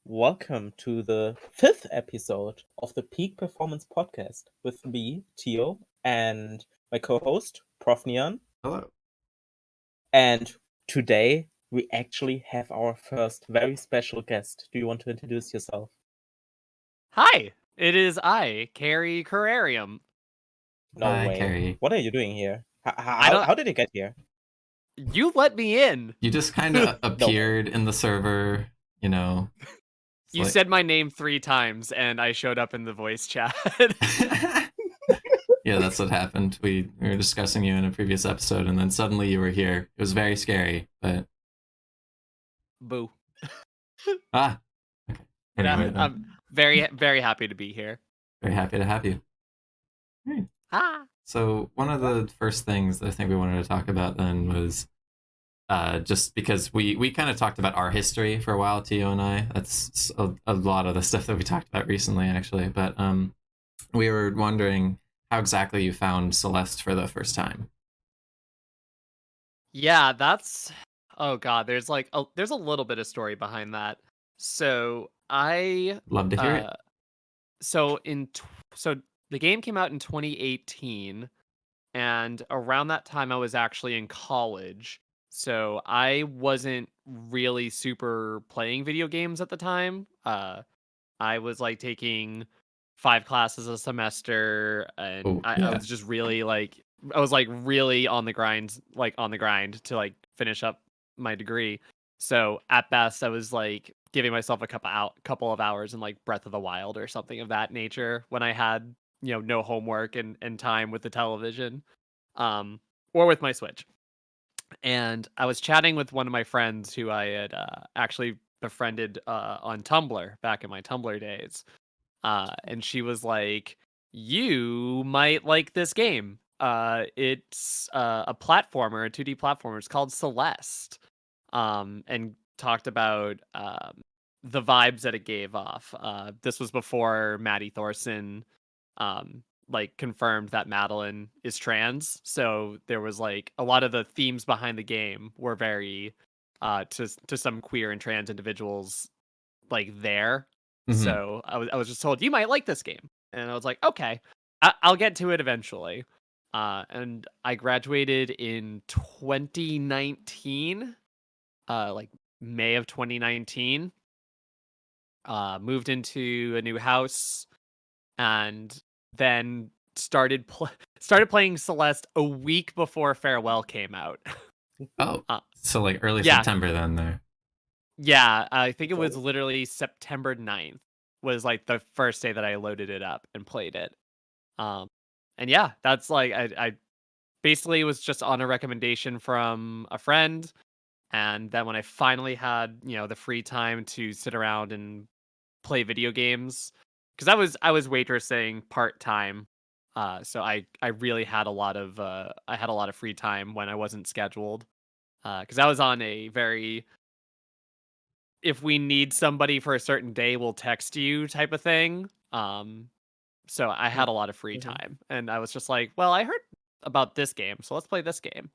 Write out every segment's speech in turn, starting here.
Welcome to the fifth episode of the Peak Performance Podcast with me, Tiyo, and my co-host, profnyan. Hello. And today we actually have our first very special guest. Do you want to introduce yourself? Hi, it is I, carrarium. No Hi, way. Carrie. What are you doing here? I don't. How did you get here? You let me in. You just kind of No. appeared in the server, you know. It's You like- said my name 3 times, and I showed up in the voice chat. Yeah, that's what happened. We were discussing you in a previous episode, and then suddenly you were here. It was very scary, but Boo. okay. Anyway, then. I'm very, very happy to be here. Very happy to have you. Great. Ah. So one of the first things that I think we wanted to talk about then was just because we kind of talked about our history for a while, Tiyo and I. That's a lot of the stuff that we talked about recently, actually. But we were wondering how exactly you found Celeste for the first time. Yeah, that's. Oh god, there's there's a little bit of story behind that. So I Love to hear it. so so the game came out in 2018, and around that time I was actually in college. So I wasn't really super playing video games at the time. I was like taking 5 classes a semester, and Oh, I yeah. was just really I was like really on the grind, to like finish up my degree. So at best I was like giving myself a couple of hours in like Breath of the Wild or something of that nature when I had, no homework and time with the television, or with my Switch. And I was chatting with one of my friends who I had actually befriended on Tumblr back in my Tumblr days. And she was like, "You might like this game. It's a platformer, a 2D platformer. It's called Celeste." And talked about the vibes that it gave off. This was before Maddie Thorson like confirmed that Madeline is trans. So there was like a lot of the themes behind the game were very to some queer and trans individuals like there. Mhm. So I was just told you might like this game, and I was like, okay, I'll get to it eventually. And I graduated in 2019, like May of 2019. Moved into a new house, and then started playing Celeste a week before Farewell came out. Oh, so like early yeah. September then there. Yeah, I think it was So- literally September 9th was like the first day that I loaded it up and played it. And yeah, that's like I basically was just on a recommendation from a friend, and then when I finally had, the free time to sit around and play video games, because I was waitressing part-time. So I really had a lot of free time when I wasn't scheduled. Because I was on a very, if we need somebody for a certain day, we'll text you type of thing. So I had a lot of free time, and I was just like, well, I heard about this game, so let's play this game.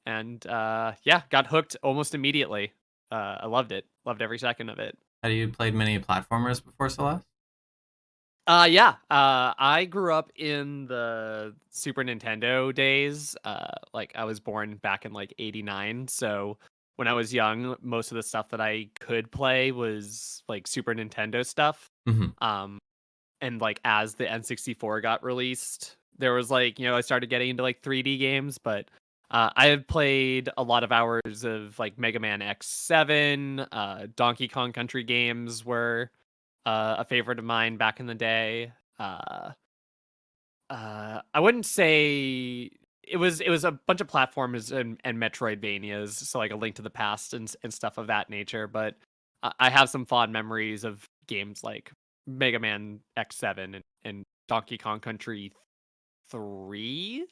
And yeah, got hooked almost immediately. I loved it. Loved every second of it. Had you played many platformers before Celeste? Yeah. I grew up in the Super Nintendo days. Like I was born back in like '89, so when I was young, most of the stuff that I could play was like Super Nintendo stuff. Mhm. And like as the N64 got released, there was like, I started getting into like 3D games, but I have played a lot of hours of like Mega Man X7, Donkey Kong Country games were a favorite of mine back in the day. I wouldn't say it was a bunch of platformers and Metroidvanias, so like A Link to the Past and stuff of that nature. But I have some fond memories of games like Mega Man X7 and Donkey Kong Country 3.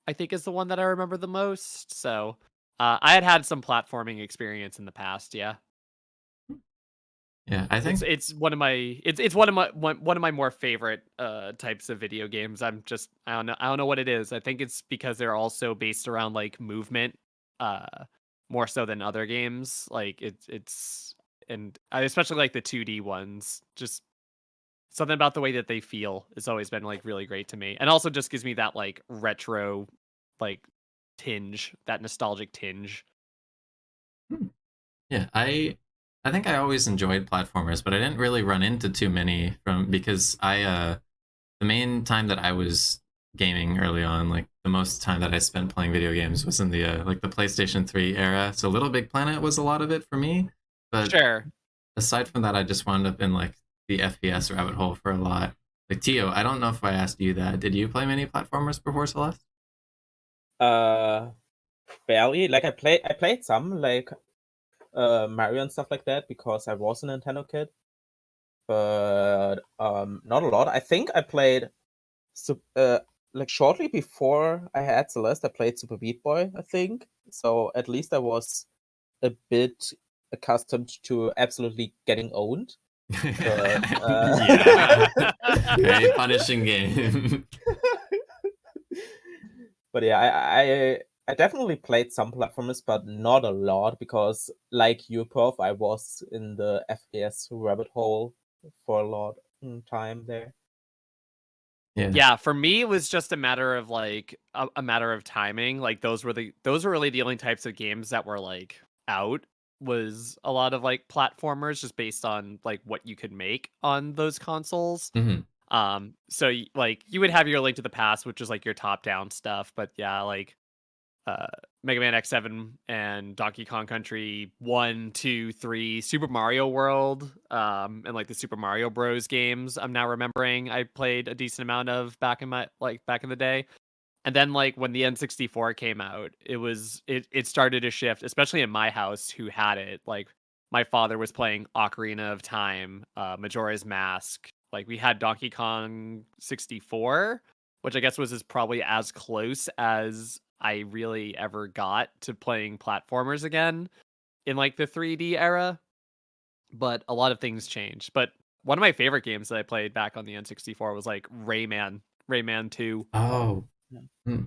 I think is the one that I remember the most. So I had some platforming experience in the past. Yeah. Yeah, I think It's one of my it's one of my more favorite types of video games. I don't know what it is. I think it's because they're also based around like movement, more so than other games. Like and I especially like the 2D ones. Just something about the way that they feel has always been like really great to me, and also just gives me that like retro, like tinge, that nostalgic tinge. Yeah, I think I always enjoyed platformers, but I didn't really run into too many because the main time that I was gaming early on, like the most time that I spent playing video games was in the like the PlayStation 3 era. So Little Big Planet was a lot of it for me. But Sure. aside from that, I just wound up in like the FPS rabbit hole for a lot. Like Tiyo, I don't know if I asked you that. Did you play many platformers before Celeste? Barely. Like I played some like Mario and stuff like that because I was a Nintendo kid, but not a lot. I think I played like shortly before I had Celeste, I played Super Beat Boy, I think. So at least I was a bit accustomed to absolutely getting owned. But, Yeah. Very punishing game. But yeah, I definitely played some platformers, but not a lot because, like you, Prof, I was in the FPS rabbit hole for a lot time there. Yeah, for me it was just a matter of like a matter of timing. Like those were really the only types of games that were like out, was a lot of like platformers just based on like what you could make on those consoles. Mhm. So like you would have your Link to the Past, which is like your top down stuff, but yeah, like uh Mega Man X7 and Donkey Kong Country 1, 2, 3, Super Mario World, and like the Super Mario Bros games I'm now remembering I played a decent amount of back in the day. And then like when the N64 came out, it started to shift, especially in my house who had it. Like my father was playing Ocarina of Time, Majora's Mask. Like we had Donkey Kong 64, which I guess was probably as close as I really ever got to playing platformers again in like the 3D era. But a lot of things changed. But one of my favorite games that I played back on the N64 was like Rayman 2. Oh. Hmm.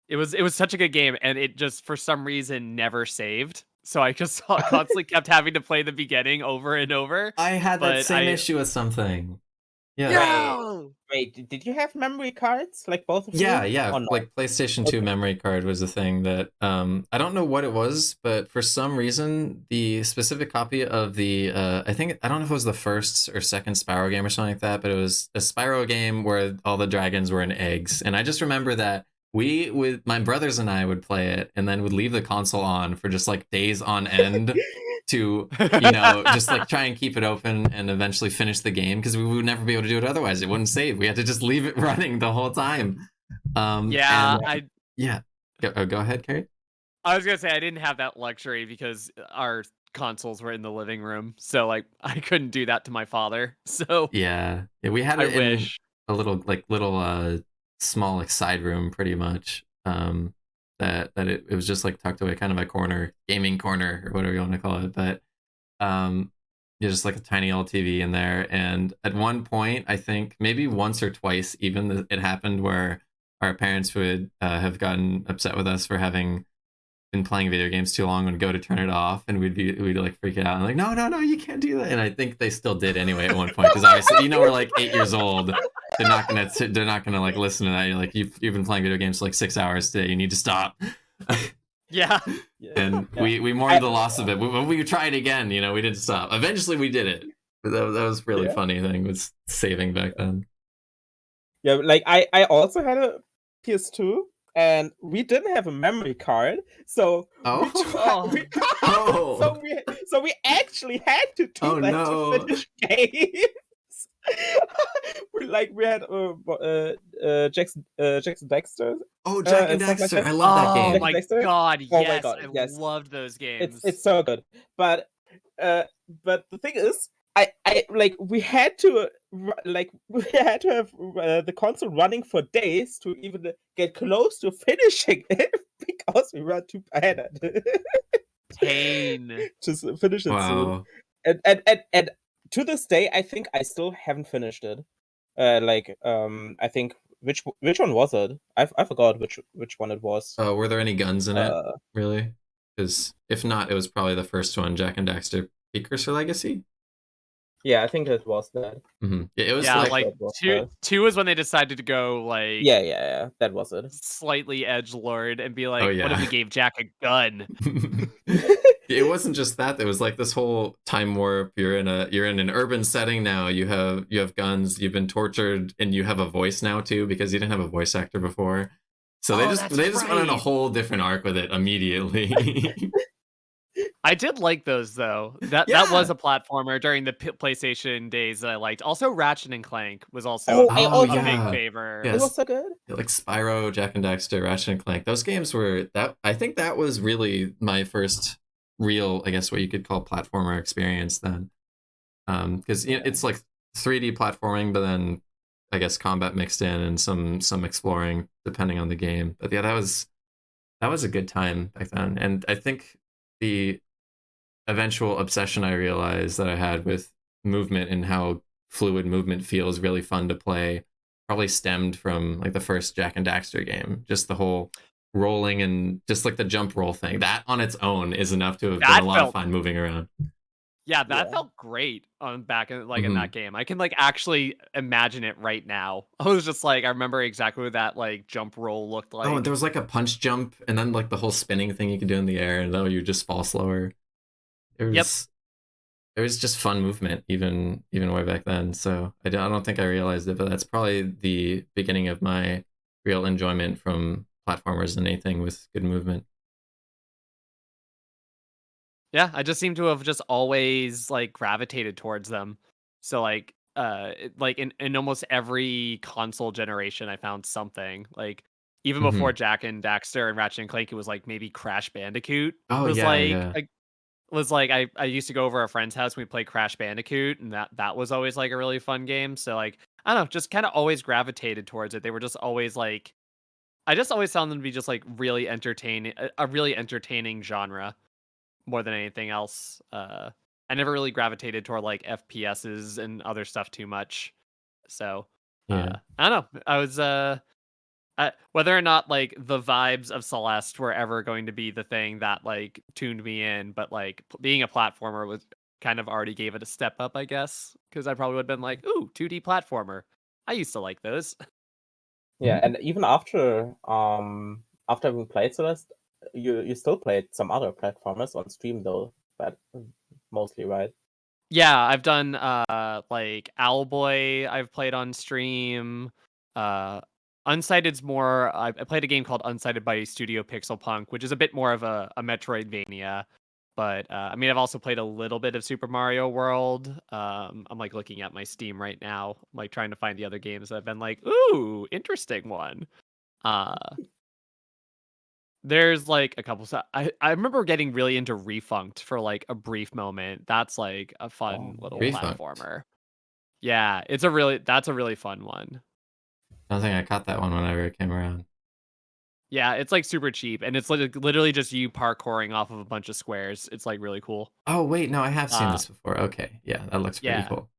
It was such a good game, and it just for some reason never saved. So I just constantly kept having to play the beginning over and over. I had that But same issue with something. Yeah. No! Wait, did you have memory cards, like both of you? Yeah. Or not? Like PlayStation 2 Okay. memory card was a thing that I don't know what it was, but for some reason the specific copy of the I don't know if it was the first or second Spyro game or something like that, but it was a Spyro game where all the dragons were in eggs. And I just remember that we with my brothers and I would play it and then would leave the console on for just like days on end to just like try and keep it open and eventually finish the game because we would never be able to do it otherwise. It wouldn't save. We had to just leave it running the whole time. Yeah, And go ahead, Carrie. I was gonna say I didn't have that luxury because our consoles were in the living room, so like I couldn't do that to my father. So Yeah, we had I it in wish. a little small like side room pretty much. That it was just like tucked away, kind of a corner, gaming corner or whatever you want to call it. But just like a tiny old TV in there. And at one point, I think maybe once or twice, even it happened where our parents would have gotten upset with us for having been playing video games too long and go to turn it off, and we'd like freak it out and like no, you can't do that. And I think they still did anyway at one point because obviously we're like 8 years old. They're not gonna like listen to that. You're like you've been playing video games for like 6 hours today. You need to stop. Yeah. And we mourned the loss of it. We tried again. We didn't stop. Eventually we did it. But that was really funny thing with saving back then. Yeah, like I also had a PS2 and we didn't have a memory card, so so we actually had to do that to finish games. we had Jackson Dexter. Oh, Jack and Daxter! Like I love that game. Oh my god! Yes, God, I yes. loved those games. It's so good, but the thing is, I like we had to have the console running for days to even get close to finishing it because we were too bad at it. Pain. Just finish it Wow. soon. And to this day, I think I still haven't finished it. I think which one was it? I forgot which one it was. Were there any guns in it? Really? Because if not, it was probably the first one, Jack and Daxter Precursor Legacy? Yeah, I think it was that. Yeah, it was Yeah, like, like That was two. first. Two is when they decided to go like Yeah, that was it. slightly edgelord and be oh like, what if yeah. we gave Jack a gun? It wasn't just that. There was like this whole time warp. You're in an urban setting now. You have guns. You've been tortured, and you have a voice now too because you didn't have a voice actor before. So Oh, they just went on a right. whole different arc with it immediately. I did like those though. That was Yeah. a platformer during the PlayStation days that I liked. Also, Ratchet and Clank was also Oh, I Oh a also big yeah. favor. it Yes. was so good. Like Spyro, Jack and Daxter, Ratchet and Clank. Those games were that. I think that was really my first real, I guess, what you could call platformer experience then. Because it's like 3D platforming, but then I guess combat mixed in and some exploring depending on the game. But yeah, that was a good time back then. And I think the eventual obsession I realized that I had with movement and how fluid movement feels really fun to play probably stemmed from like the first Jack and Daxter game. Just the whole rolling and just like the jump roll thing. That on its own is enough to have been a That lot of felt fun moving around. Yeah, that Yeah. felt great on back in in Mhm. that game. I can like actually imagine it right now. I was just like, I remember exactly what that like jump roll looked Oh, and like. there was like a punch jump and then like the whole spinning thing you could do in the air and though you just fall slower. It Yep. was it was just fun movement even way back then. So I don't think I realized it, but that's probably the beginning of my real enjoyment from platformers and anything with good movement. Yeah, I just seem to have just always like gravitated towards them. So like like in almost every console generation I found something. Like even before Mhm. Jack and Daxter and Ratchet and Clank, it was like maybe Crash Bandicoot Oh was yeah, yeah. I used to go over a friend's house and we played Crash Bandicoot and that was always like a really fun game. So like I don't know, just kind of always gravitated towards it. They were just always like I just always found them to be just like really entertaining a really entertaining genre more than anything else. I never really gravitated toward like FPSs and other stuff too much. So Yeah. I don't know. Whether or not like the vibes of Celeste were ever going to be the thing that like tuned me in, but like being a platformer was kind of already gave it a step up, I guess, because I probably would have been like, "Ooh, 2D platformer." I used to like those. Yeah, and even after we played Celeste, you still played some other platformers on stream though, but mostly, right? Yeah, I've done like Owlboy I've played on stream. Uh Unsighted's more I played a game called Unsighted by Studio Pixel Punk, which is a bit more of a Metroidvania. But I mean I've also played a little bit of Super Mario World. I'm like looking at my Steam right now, like trying to find the other games that I've been like, ooh, interesting one. Uh there's like a couple I remember getting really into Refunked for like a brief moment. That's like a fun Oh, little yeah. Refunked. platformer. Yeah, that's a really fun one. I don't think I caught that one whenever it came around. Yeah, it's like super cheap and it's like literally just you parkouring off of a bunch of squares. It's like really cool. Oh wait, no, I have seen Uh this before. Okay. Yeah, that looks pretty yeah. cool.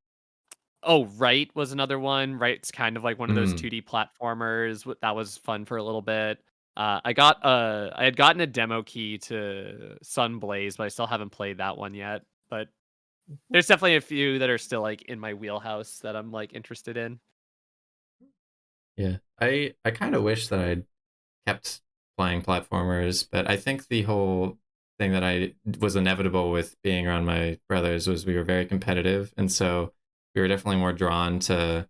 Oh, Right was another one. Right's kind of like one of those Mm. 2D platformers. That was fun for a little bit. I had gotten a demo key to Sunblaze, but I still haven't played that one yet. But there's definitely a few that are still like in my wheelhouse that I'm like interested in. Yeah. I kind of wish that I'd kept playing platformers, but I think the whole thing that I was inevitable with being around my brothers was we were very competitive, and so we were definitely more drawn to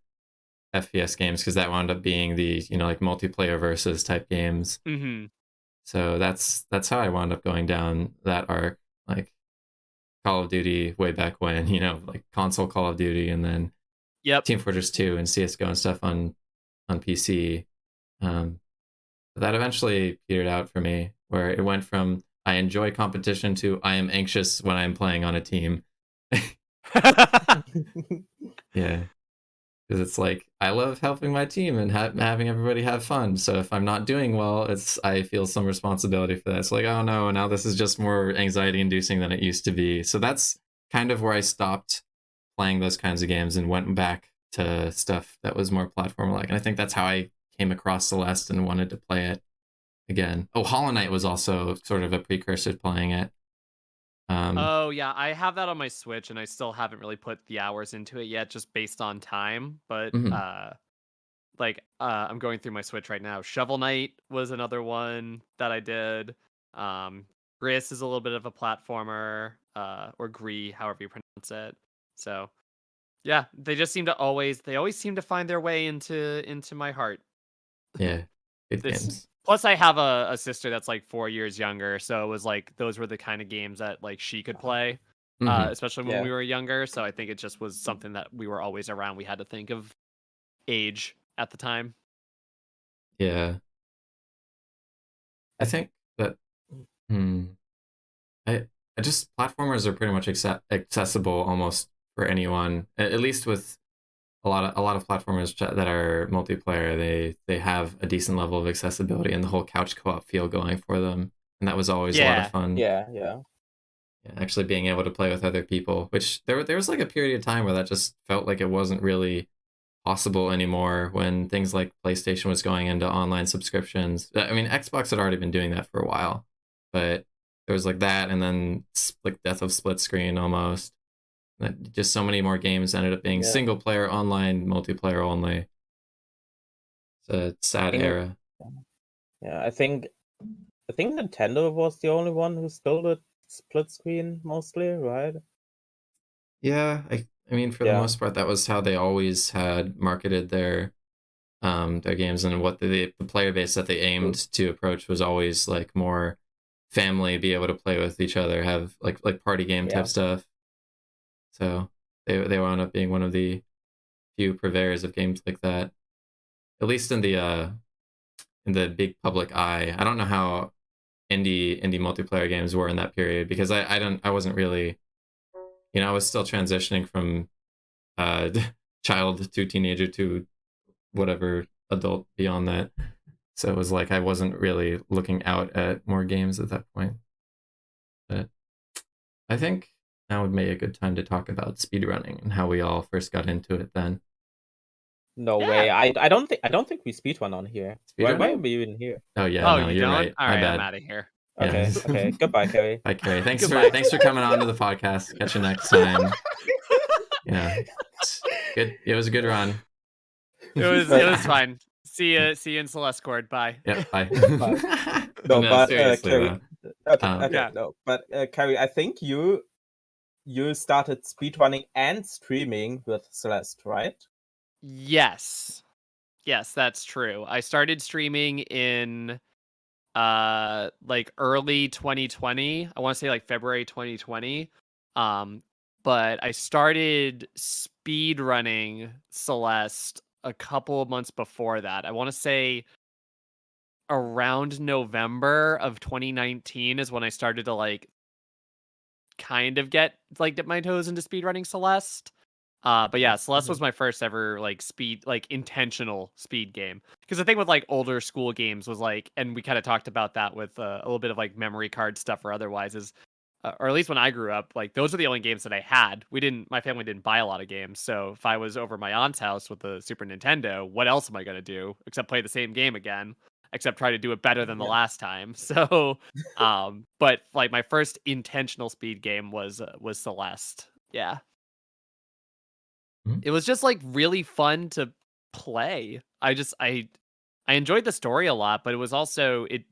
FPS games because that wound up being the like multiplayer versus type games. Mhm. So that's how I wound up going down that arc, like Call of Duty way back when, like console Call of Duty, and then Yep. Team Fortress 2 and CS:GO and stuff on PC. Um, but that eventually petered out for me, where it went from I enjoy competition to I am anxious when I'm playing on a team. Yeah, because it's like I love helping my team and having everybody have fun. So if I'm not doing well, I feel some responsibility for that. It's like, oh no, now this is just more anxiety inducing than it used to be. So that's kind of where I stopped playing those kinds of games and went back to stuff that was more platform like. And I think that's how I came across Celeste and wanted to play it again. Oh, Hollow Knight was also sort of a precursor to playing it. Oh yeah, I have that on my Switch, and I still haven't really put the hours into it yet, just based on time. But mhm. I'm going through my Switch right now. Shovel Knight was another one that I did. Gris is a little bit of a platformer, or Gree, however you pronounce it. So yeah, they always seem to find their way into my heart. Yeah, good This games. plus I have a sister that's like 4 years younger, so it was like those were the kind of games that like she could play, Hmm. especially when Yeah. we were younger. So I think it just was something that we were always around. We had to think of age at the time. Yeah, I I, think that. Hmm, I, I just platformers are pretty much accessible almost for anyone. At least with a lot of platformers that are multiplayer, they have a decent level of accessibility and the whole couch co-op feel going for them, and that was always a lot of Yeah, fun. yeah, yeah. Yeah, actually being able to play with other people, which there was like a period of time where that just felt like it wasn't really possible anymore when things like PlayStation was going into online subscriptions. I mean, Xbox had already been doing that for a while, but there was like that, and then like death of split screen almost. Just so many more games ended up being Yeah. single player online, multiplayer only. It's a sad think era. yeah, I think Nintendo was the only one who still did split screen mostly, right? Yeah, I mean, for the Yeah. most part, that was how they always had marketed their games, and what the player base that they aimed to approach was always like more family, be able to play with each other, have like party game type Yeah. stuff. So they wound up being one of the few purveyors of games like that, at least in the big public eye. I don't know how indie multiplayer games were in that period, because I wasn't really, I was still transitioning from uh child to teenager to whatever adult beyond that. So it was like I wasn't really looking out at more games at that point. But I think now would be a good time to talk about speedrunning and how we all first got into it then. No way. yeah. I don't think we speedrun on here. Why are Speedrunning? we even here? Oh yeah, Oh, no, you you're don't? right. All My right, I'm bad. out of here. Yeah. Okay. Okay. Goodbye, Carrie. Bye, Carrie. Goodbye. Thanks for coming on to the podcast. Catch you next time. Yeah. Good. It was a good run. It was fine. See you in Celeste Cord. Bye. Yep, bye. But But no, no, but seriously Carrie. though. Okay. Um, Okay. Yeah. No, but Carrie, I think you started speedrunning and streaming with Celeste, right? Yes. Yes, that's true. I started streaming in like early 2020. I want to say like February 2020. Um but I started speed running Celeste a couple of months before that. I want to say around November of 2019 is when I started to like kind of get like dip my toes into speedrunning Celeste. But yeah, Celeste was my first ever like intentional speed game. Because the thing with like older school games was like, and we kind of talked about that with a little bit of like memory card stuff or otherwise is, or at least when I grew up, like those are the only games that I had. My family didn't buy a lot of games. So if I was over my aunt's house with the Super Nintendo, what else am I gonna do except play the same game again? Except try to do it better than the Yeah. last time. So, but like my first intentional speed game was Celeste. Yeah. Mhm. It was just like really fun to play. I enjoyed the story a lot, but it was also it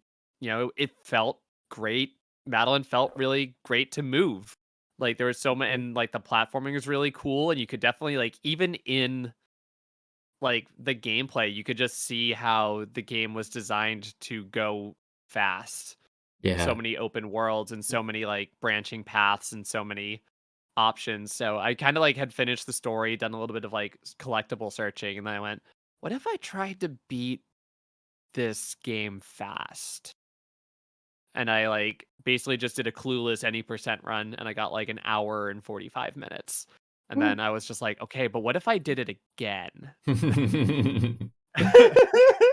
felt great. Madeline felt really great to move. Like there was so much, and like the platforming was really cool, and you could definitely like even in like the gameplay, you could just see how the game was designed to go fast. So yeah. many open worlds and so many like branching paths and so many options. So I kind of like had finished the story, done a little bit of like collectible searching, and then I went, what if I tried to beat this game fast? And I like basically just did a clueless any percent run, and I got like an hour and 45 minutes. And then I was just like, okay, but what if I did it again?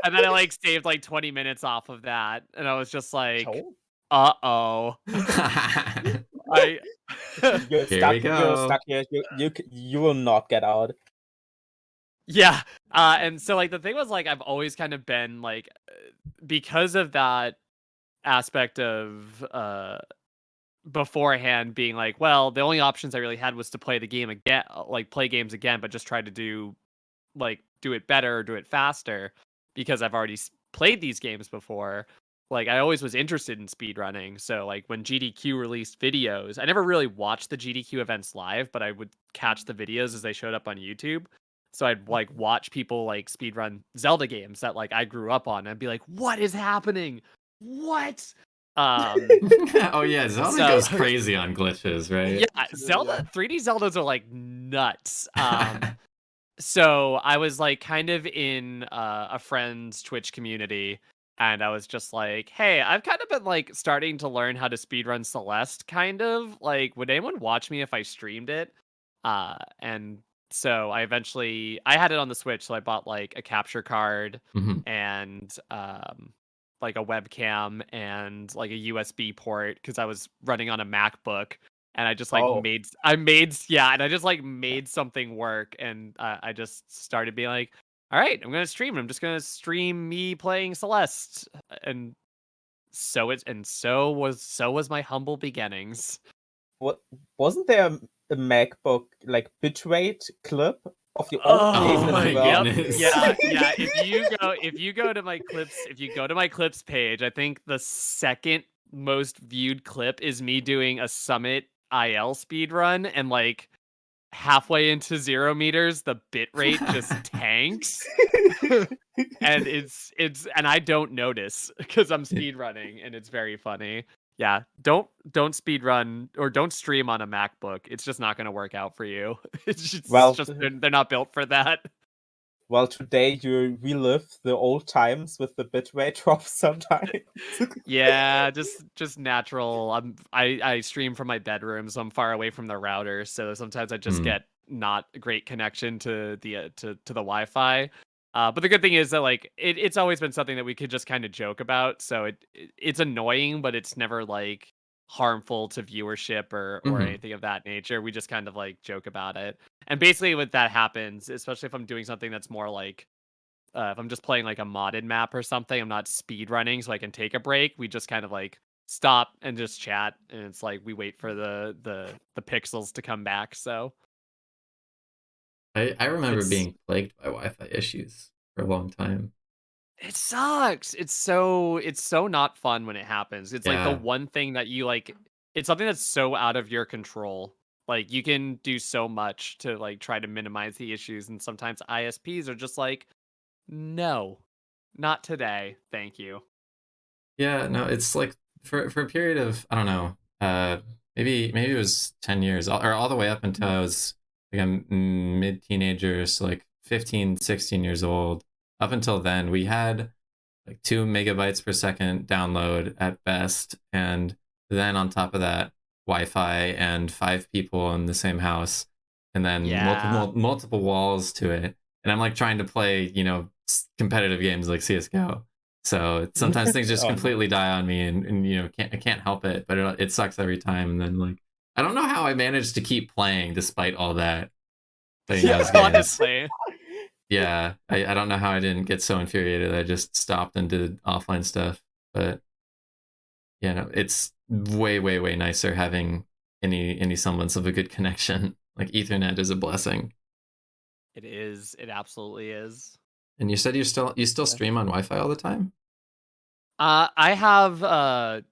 And then I like saved like 20 minutes off of that, and I was just like, Oh. uh-oh. I You're Here we stuck. You're go. stuck here. You will not get out. Yeah. And so like the thing was like I've always kind of been like because of that aspect of beforehand being like, well, the only options I really had was to play the game again, like play games again, but just try to do it better or do it faster because I've already played these games before. Like I always was interested in speedrunning. So like when GDQ released videos, I never really watched the GDQ events live, but I would catch the videos as they showed up on YouTube. So I'd like watch people like speedrun Zelda games that like I grew up on. And I'd be like, what is happening? What? Um Oh yeah, Zelda so goes crazy on glitches, right? yeah, Zelda 3D Zeldas are like nuts. So I was like kind of in a friend's Twitch community, and I was just like, hey, I've kind of been like starting to learn how to speedrun Celeste, kind of like, would anyone watch me if I streamed it? And so I had it on the Switch, so I bought like a capture card Mhm. and like a webcam and like a USB port because I was running on a MacBook and I just like Oh, and I just like made something work, and I just started being like, all right, I'm gonna stream. I'm just gonna stream me playing Celeste, and so was my humble beginnings. what wasn't there a MacBook like bitrate clip of the old days Oh as my well? goodness. Yeah. If you go to my clips page, I think the second most viewed clip is me doing a Summit IL speed run, and like halfway into 0 meters, the bit rate just tanks. And and I don't notice because I'm speed running, and it's very funny. Yeah, don't speed run or don't stream on a MacBook. It's just not going to work out for you. It's Well, just they're not built for that. well, today you relive the old times with the bitrate drops sometimes. Yeah, just natural. I stream from my bedroom, so I'm far away from the router. So sometimes I just Mm. get not a great connection to the to the Wi-Fi. But the good thing is that like it's always been something that we could just kind of joke about. So it's annoying, but it's never like harmful to viewership or Mhm. anything of that nature. We just kind of like joke about it. And basically, when that happens, especially if I'm doing something that's more like if I'm just playing like a modded map or something, I'm not speed running, so I can take a break. We just kind of like stop and just chat, and it's like we wait for the pixels to come back. So I remember it's being plagued by Wi-Fi issues for a long time. it sucks. It's so not fun when it happens. It's like the Yeah. one thing that you like. It's something that's so out of your control. Like you can do so much to like try to minimize the issues, and sometimes ISPs are just like, no, not today, thank you. Yeah, no, it's like for a period of I don't know, maybe it was 10 years or all the way up until I was like a mid teenager, so like 15, 16 years old. Up until then, we had like 2 megabytes per second download at best, and then on top of that, Wi-Fi and 5 people in the same house, and then Yeah. multiple walls to it. And I'm like trying to play, competitive games like CS:GO. So sometimes things just Oh no. completely die on me, and I can't help it, but it sucks every time. And then like I don't know how I managed to keep playing despite all that, playing those games. Honestly. Yeah, I don't know how I didn't get so infuriated. I just stopped and did offline stuff. But yeah, no, it's way, way, way nicer having any semblance of a good connection. Like Ethernet is a blessing. It is. It absolutely is. And you said you still stream on Wi-Fi all the time? I have a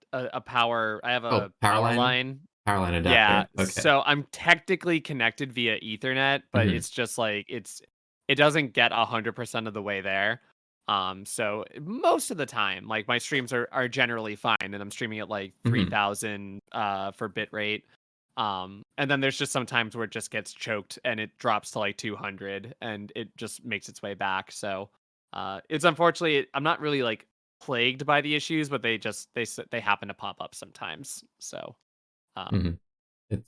power. I have Oh, a power power line, line. power line Yeah. adapter. Okay. So I'm technically connected via Ethernet, but Hmm. it's just like it doesn't get 100% of the way there. So most of the time, like my streams are generally fine, and I'm streaming at like Hmm. 3,000 for bitrate. And then there's just some times where it just gets choked and it drops to like 200 and it just makes its way back. So it's unfortunately I'm not really like plagued by the issues, but they happen to pop up sometimes. So Hmm. um At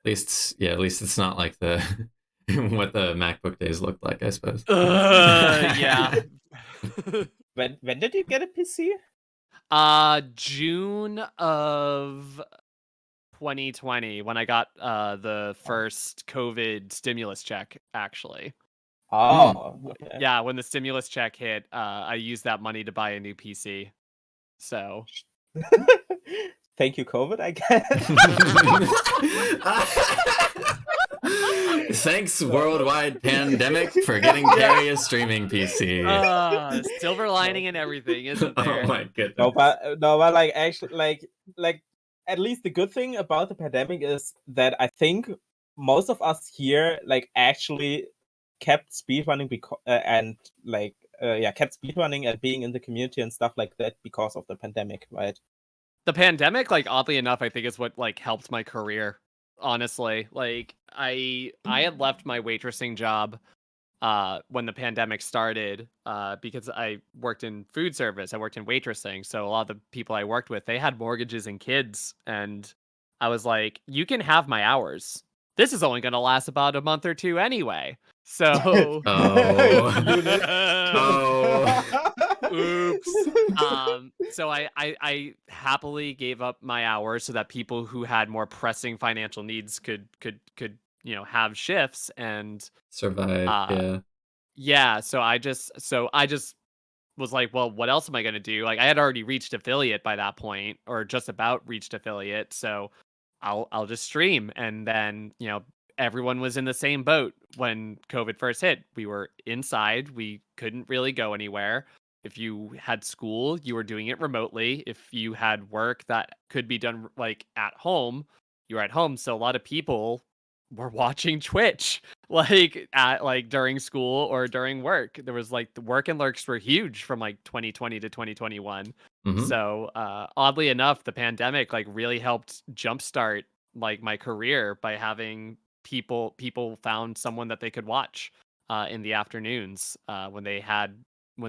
least it's not like the what the MacBook days looked like, I suppose. yeah. When did you get a PC? June of 2020 when I got the first COVID stimulus check actually. Mm. Oh, okay. Yeah, when the stimulus check hit, I used that money to buy a new PC. So thank you, COVID, I guess. Thanks, worldwide pandemic, for getting Carrie a streaming PC. Silver lining and everything, isn't there? Oh my goodness. No, but like actually, like at least the good thing about the pandemic is that I think most of us here like actually kept speedrunning kept speedrunning and being in the community and stuff like that because of the pandemic, right? The pandemic, like oddly enough, I think is what like helped my career. Honestly, like I had left my waitressing job when the pandemic started because I worked in food service. I worked in waitressing, so a lot of the people I worked with, they had mortgages and kids, and I was like, you can have my hours. This is only going to last about a month or two anyway. So oops. So I happily gave up my hours so that people who had more pressing financial needs could have shifts and survive. So I just was like, well, what else am I going to do? Like I had already reached affiliate by that point, or just about reached affiliate, so I'll just stream. And then everyone was in the same boat when COVID first hit. We were inside, we couldn't really go anywhere. If you had school, you were doing it remotely. If you had work that could be done like at home, you were at home. So a lot of people were watching Twitch like during school or during work. There was like the work and lurks were huge from like 2020 to 2021. So oddly enough, the pandemic like really helped jumpstart like my career by having people found someone that they could watch in the afternoons when they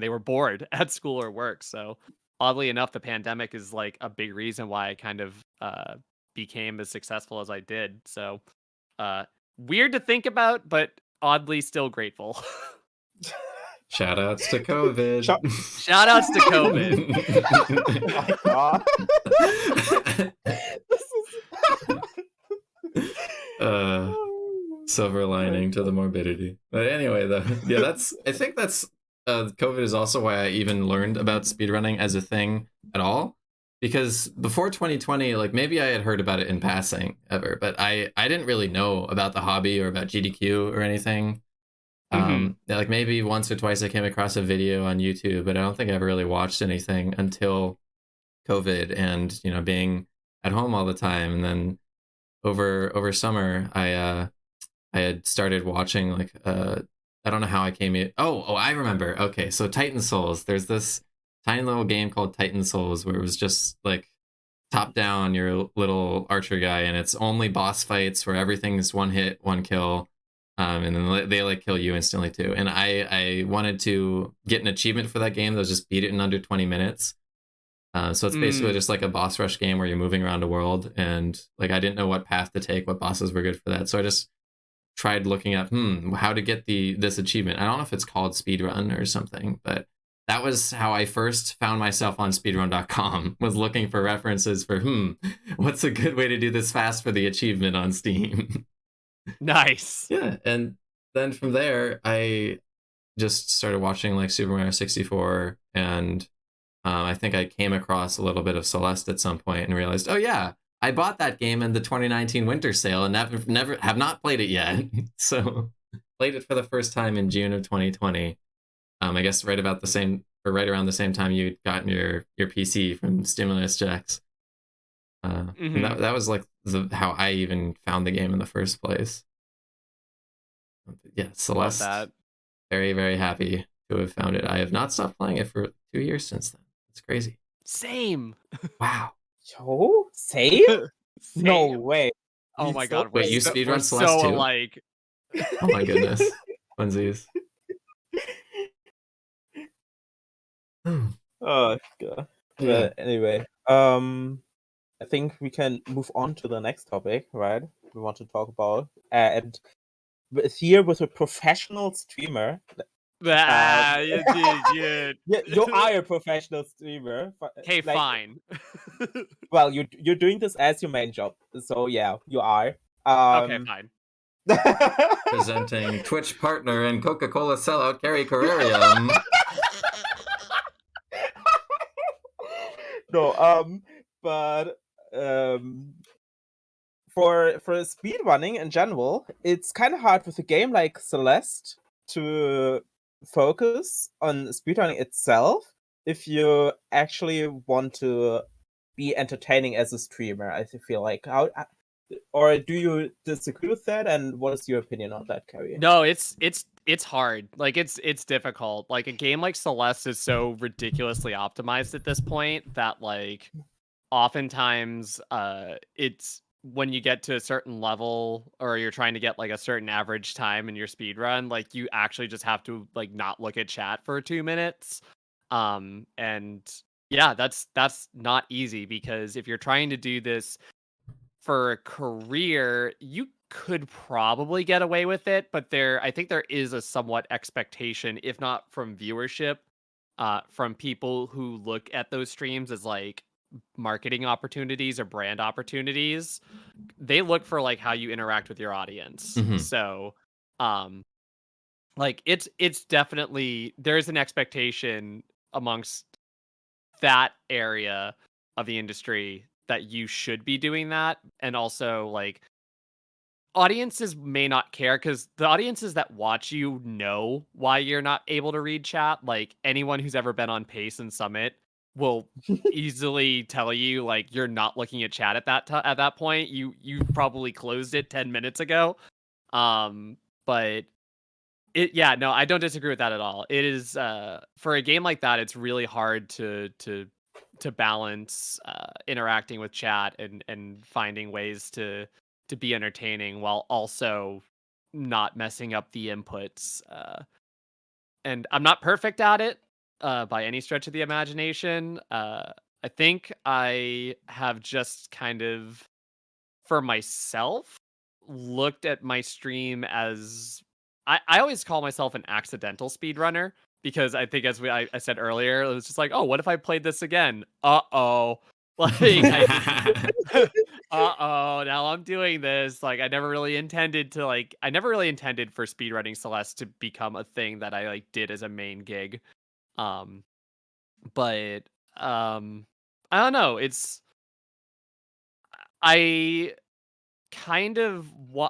were bored at school or work. So oddly enough, the pandemic is like a big reason why I kind of became as successful as I did. So weird to think about, but oddly still grateful. Shout outs to COVID. Shout outs to COVID. Oh my God. Silver lining to the morbidity. But anyway, though, yeah, I think that's COVID is also why I even learned about speedrunning as a thing at all. Because before 2020, like maybe I had heard about it in passing ever, but I didn't really know about the hobby or about GDQ or anything. Like maybe once or twice I came across a video on YouTube, but I don't think I ever really watched anything until COVID and being at home all the time. And then over summer, I had started watching like I don't know how I came in. Oh, I remember. Okay, so Titan Souls. There's this tiny little game called Titan Souls where it was just like top down, your little archer guy, and it's only boss fights where everything's one hit, one kill, and then they like kill you instantly too. And I wanted to get an achievement for that game that was just beat it in under 20 minutes. So it's basically just like a boss rush game where you're moving around the world, and like I didn't know what path to take, what bosses were good for that. So I just tried looking up how to get this achievement. I don't know if it's called speedrun or something, but that was how I first found myself on speedrun.com, was looking for references for what's a good way to do this fast for the achievement on Steam. Nice. Yeah, and then from there I just started watching like Super Mario 64, and I think I came across a little bit of Celeste at some point and realized, oh yeah, I bought that game in the 2019 winter sale and never have not played it yet. So played it for the first time in June of 2020. I guess right around the same time you'd gotten your PC from stimulus checks. And that was like how I even found the game in the first place. Yeah, Celeste. Love that. Very, very happy to have found it. I have not stopped playing it for 2 years since then. It's crazy. Same. Wow. Yo, same? No way. Oh my God. Wait, you speedrun Celeste so too? alike. Oh my goodness. Funsies. Oh God. Yeah. But anyway, I think we can move on to the next topic, right? We want to talk about and here with a professional streamer. Yeah. You are a professional streamer. Hey, like, fine. Well, you're doing this as your main job, so yeah, you are. Okay, fine. Presenting Twitch partner and Coca-Cola sellout carrarium. No, but for speedrunning in general, it's kind of hard with a game like Celeste to focus on speedrunning itself if you actually want to be entertaining as a streamer. I feel like or do you disagree with that? And what is your opinion on that, Carrie? No, it's hard. Like it's difficult. Like a game like Celeste is so ridiculously optimized at this point that like oftentimes it's when you get to a certain level or you're trying to get like a certain average time in your speed run, like you actually just have to like not look at chat for 2 minutes. And yeah, that's not easy because if you're trying to do this for a career, you could probably get away with it, but I think there is a somewhat expectation, if not from viewership, from people who look at those streams as like marketing opportunities or brand opportunities. They look for like how you interact with your audience. Mhm. So, um, like it's definitely there's an expectation amongst that area of the industry that you should be doing that, and also like audiences may not care because the audiences that watch you know why you're not able to read chat. Like anyone who's ever been on Pace and Summit will easily tell you like you're not looking at chat at at that point. You probably closed it 10 minutes ago. But yeah, no, I don't disagree with that at all. It is for a game like that, it's really hard to balance interacting with chat and finding ways to be entertaining while also not messing up the inputs. And I'm not perfect at it by any stretch of the imagination. I think I have just kind of for myself looked at my stream as I always call myself an accidental speedrunner because I think as I said earlier, it was just like, oh, what if I played this again? Uh-oh. Like uh-oh, now I'm doing this. Like I never really intended for speedrunning Celeste to become a thing that I like did as a main gig. Um but I don't know. I kind of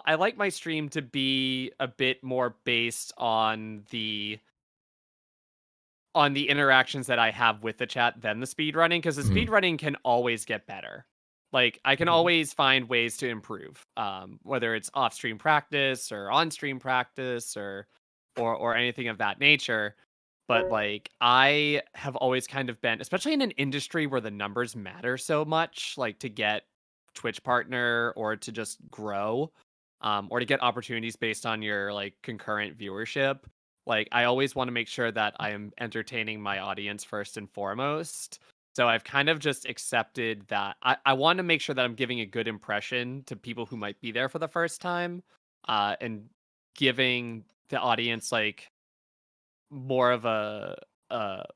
I like my stream to be a bit more based on the interactions that I have with the chat than the speed running because the speed Mhm. running can always get better. Like I can Mhm. always find ways to improve, whether it's off stream practice or on stream practice or anything of that nature. But like I have always kind of been, especially in an industry where the numbers matter so much, like to get Twitch partner or to just grow, or to get opportunities based on your like concurrent viewership. Like I always want to make sure that I am entertaining my audience first and foremost. So I've kind of just accepted that I want to make sure that I'm giving a good impression to people who might be there for the first time, and giving the audience like more of a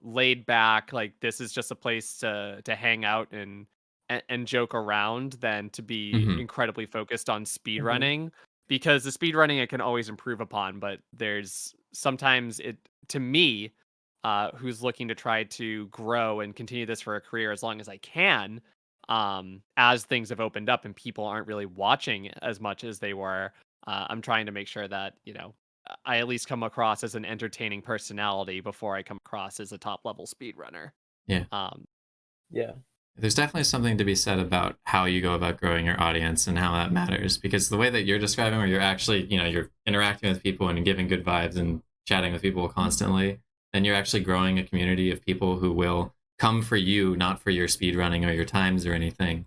laid back like this is just a place to hang out and joke around than to be Mhm. incredibly focused on speed Mhm. running because the speed running I can always improve upon, but there's sometimes it to me who's looking to try to grow and continue this for a career as long as I can, as things have opened up and people aren't really watching as much as they were. I'm trying to make sure that I at least come across as an entertaining personality before I come across as a top level speedrunner. Yeah. Um, Yeah. There's definitely something to be said about how you go about growing your audience and how that matters, because the way that you're describing where you're actually, you're interacting with people and giving good vibes and chatting with people constantly, then you're actually growing a community of people who will come for you, not for your speed running or your times or anything.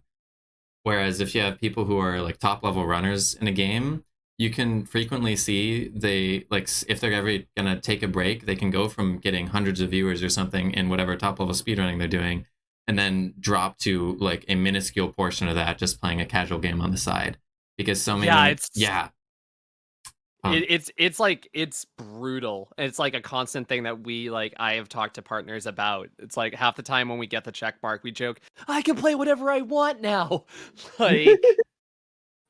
Whereas if you have people who are like top level runners in a game, you can frequently see they like if they're ever gonna take a break, they can go from getting hundreds of viewers or something in whatever top level speedrunning they're doing, and then drop to like a minuscule portion of that just playing a casual game on the side. Because so yeah, many, yeah. it's brutal. It's like a constant thing that we like. I have talked to partners about. It's like half the time when we get the check mark, we joke, "I can play whatever I want now." Like,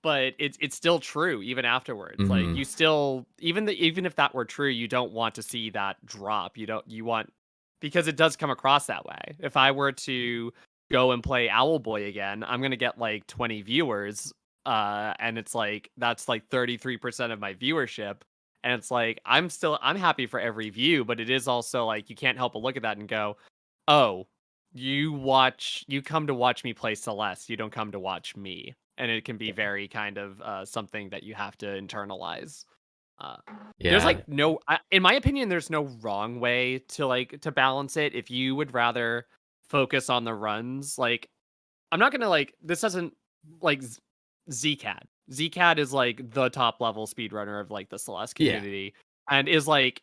but it's still true even afterwards. Like Mhm. you still even if that were true, you don't want to see that drop. You want because it does come across that way. If I were to go and play Owlboy again, I'm gonna get like 20 viewers, and it's like that's like 33% of my viewership, and it's like I'm happy for every view, but it is also like you can't help but look at that and go, oh, you come to watch me play Celeste, you don't come to watch me, and it can be very kind of something that you have to internalize. Uh, there's Yeah. like in my opinion, there's no wrong way to balance it. If you would rather focus on the runs, like I'm not gonna like this doesn't like Zcad. Zcad is like the top level speedrunner of like the Celeste Yeah. community and is like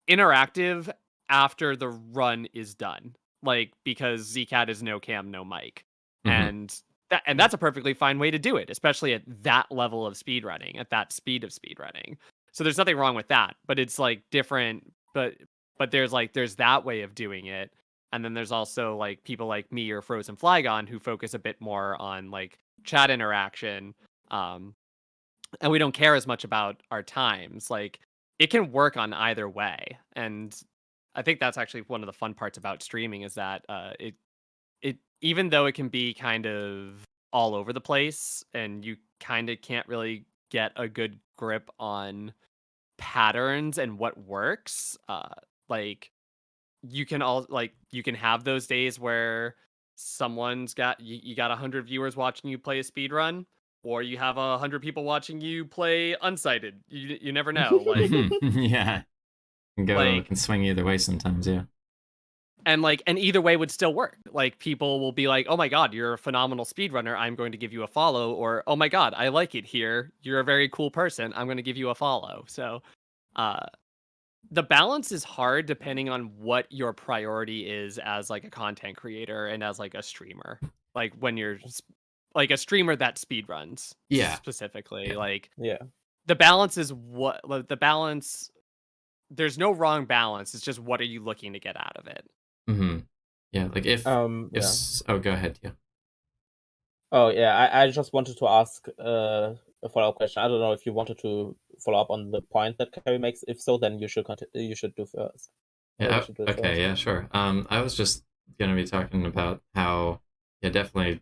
interactive after the run is done. Like because Zcad is no cam, no mic. Mhm. And that's a perfectly fine way to do it, especially at that level of speedrunning, at that speed of speedrunning. So there's nothing wrong with that, but it's like different, but there's that way of doing it. And then there's also like people like me or Frozen Flygon who focus a bit more on like chat interaction. Um, and we don't care as much about our times. Like it can work on either way. And I think that's actually one of the fun parts about streaming is that it even though it can be kind of all over the place and you kind of can't really get a good grip on patterns and what works, like you can have those days where you got 100 viewers watching you play a speed run, or you have 100 people watching you play unsighted. You never know. Like Yeah. like Can swing either way sometimes, yeah. and either way would still work. Like people will be like, "Oh my god, you're a phenomenal speedrunner. I'm going to give you a follow," or "Oh my god, I like it here. You're a very cool person. I'm going to give you a follow." So, uh the balance is hard depending on what your priority is as like a content creator and as like a streamer. Like when like a streamer that speedruns Yeah. specifically, Yeah. like Yeah. the balance is the balance. There's no wrong balance. It's just what are you looking to get out of it? Mm-hmm. Yeah, like if Yeah. oh, go ahead, yeah. Oh yeah, I just wanted to ask a follow-up question. I don't know if you wanted to follow up on the point that Carrie makes. If so, then you should you should do first. Or you Yeah, should do it okay, first. yeah, sure. I was just gonna be talking about how, yeah, definitely,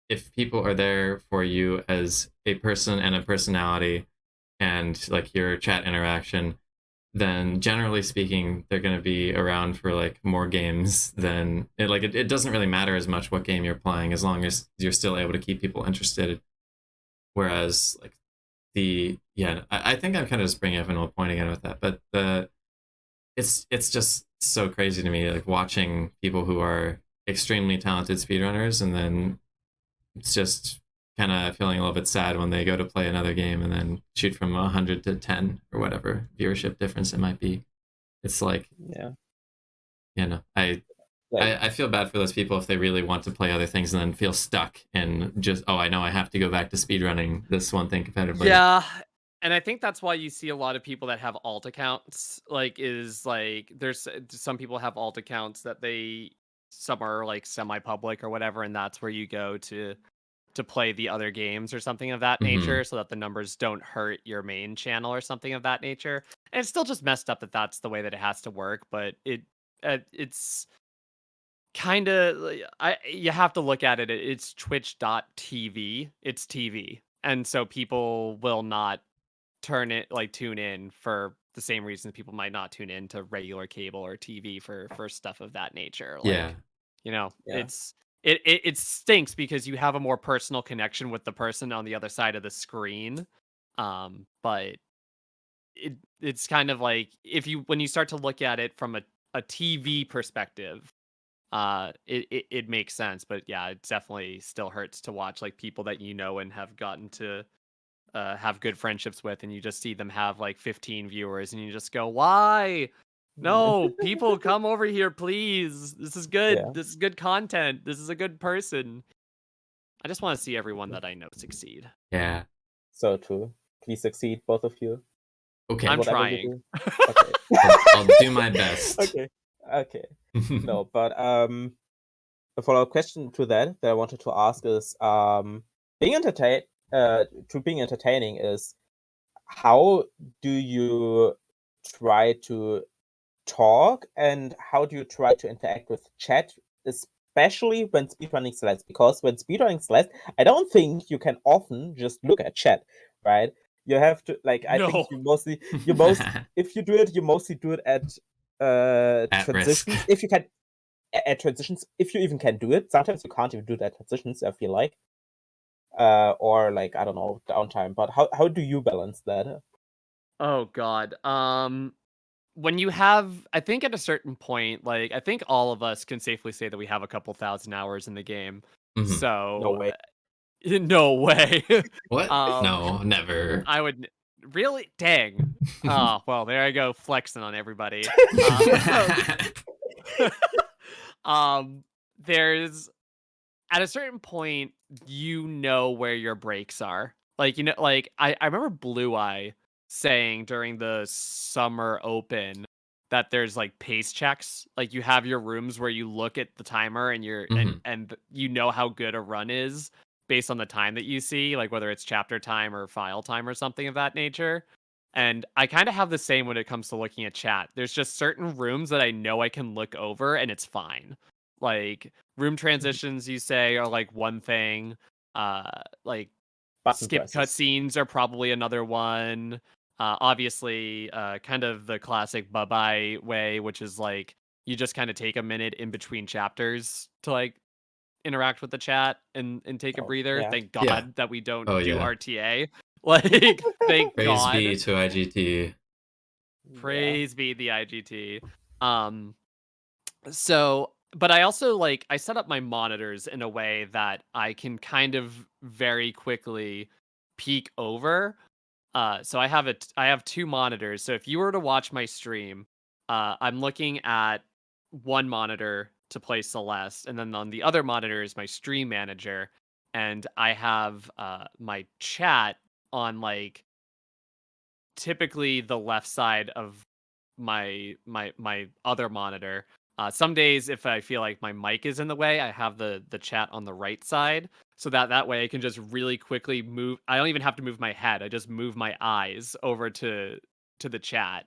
if people are there for you as a person and a personality and like your chat interaction, then generally speaking, they're gonna be around for like more games than it doesn't really matter as much what game you're playing as long as you're still able to keep people interested. Whereas like I think I'm kind of just bringing up an old point again with that, but it's just so crazy to me, like watching people who are extremely talented speedrunners, and then it's just kind of feeling a little bit sad when they go to play another game and then shoot from 100 to 10 or whatever viewership difference it might be. It's like, Yeah. you know, Like I feel bad for those people if they really want to play other things and then feel stuck in just, oh, I know I have to go back to speedrunning this one thing competitively. Yeah. And I think that's why you see a lot of people that have alt accounts. Like, is like there's some people have alt accounts that some are like semi-public or whatever, and that's where you go to play the other games or something of that nature, so that the numbers don't hurt your main channel or something of that nature. And it's still just messed up that that's the way that it has to work, but it's kind of you have to look at it. It's twitch.tv. It's TV. And so people will not tune in for the same reasons people might not tune in to regular cable or TV for stuff of that nature. Yeah. Like, you know, Yeah. it stinks because you have a more personal connection with the person on the other side of the screen. But it's kind of like when you start to look at it from a TV perspective, it makes sense. But yeah, it definitely still hurts to watch like people that you know and have gotten to have good friendships with, and you just see them have like 15 viewers, and you just go, "Why? No, people come over here, please. This is good. Yeah. This is good content. This is a good person." I just want to see everyone that I know succeed. Yeah. So true. Please succeed, both of you. Okay. I'm Whatever trying. you do. Okay. I'll do my best. Okay. No, but a follow-up question to that I wanted to ask is being entertaining is, how do you try to talk and how do you try to interact with chat, especially when speedrunning Celeste, because when speedrunning Celeste, I don't think you can often just look at chat, right? You have to I think if you do it, you mostly do it at At transitions. risk. If you can at transitions, if you even can do it. Sometimes you can't even do it at transitions, I feel like. Or I don't know, downtime. But how do you balance that? Oh God. When you have, I think at a certain point, I think all of us can safely say that we have a couple thousand hours in the game. Mhm. No So way. no way. What? um, No, never. I would really dang. Oh well, there I go flexing on everybody. Um, there's at a certain point, you know where your breaks are. I remember Blue Eye saying during the summer open that there's pace checks. Like you have your rooms where you look at the timer and Mhm. and you know how good a run is based on the time that you see, like whether it's chapter time or file time or something of that nature. And I kind of have the same when it comes to looking at chat. There's just certain rooms that I know I can look over and it's fine. Like room transitions, you say, are one thing. Like Button skip presses. cutscenes are probably another one. Obviously, kind of the classic bye-bye way, which is you just kind of take a minute in between chapters to interact with the chat and take a Oh, breather. yeah. Thank Yeah. God that we don't Oh, do yeah. RTA. Thank Praise be God. to IGT. Yeah. Praise be the IGT. Um, but I also I set up my monitors in a way that I can kind of very quickly peek over. So I have two monitors. So if you were to watch my stream, I'm looking at one monitor to play Celeste, and then on the other monitor is my stream manager, and I have my chat on typically the left side of my other monitor. Some days, if I feel like my mic is in the way, I have the chat on the right side, so that way I can just really quickly move. I don't even have to move my head. I just move my eyes over to the chat,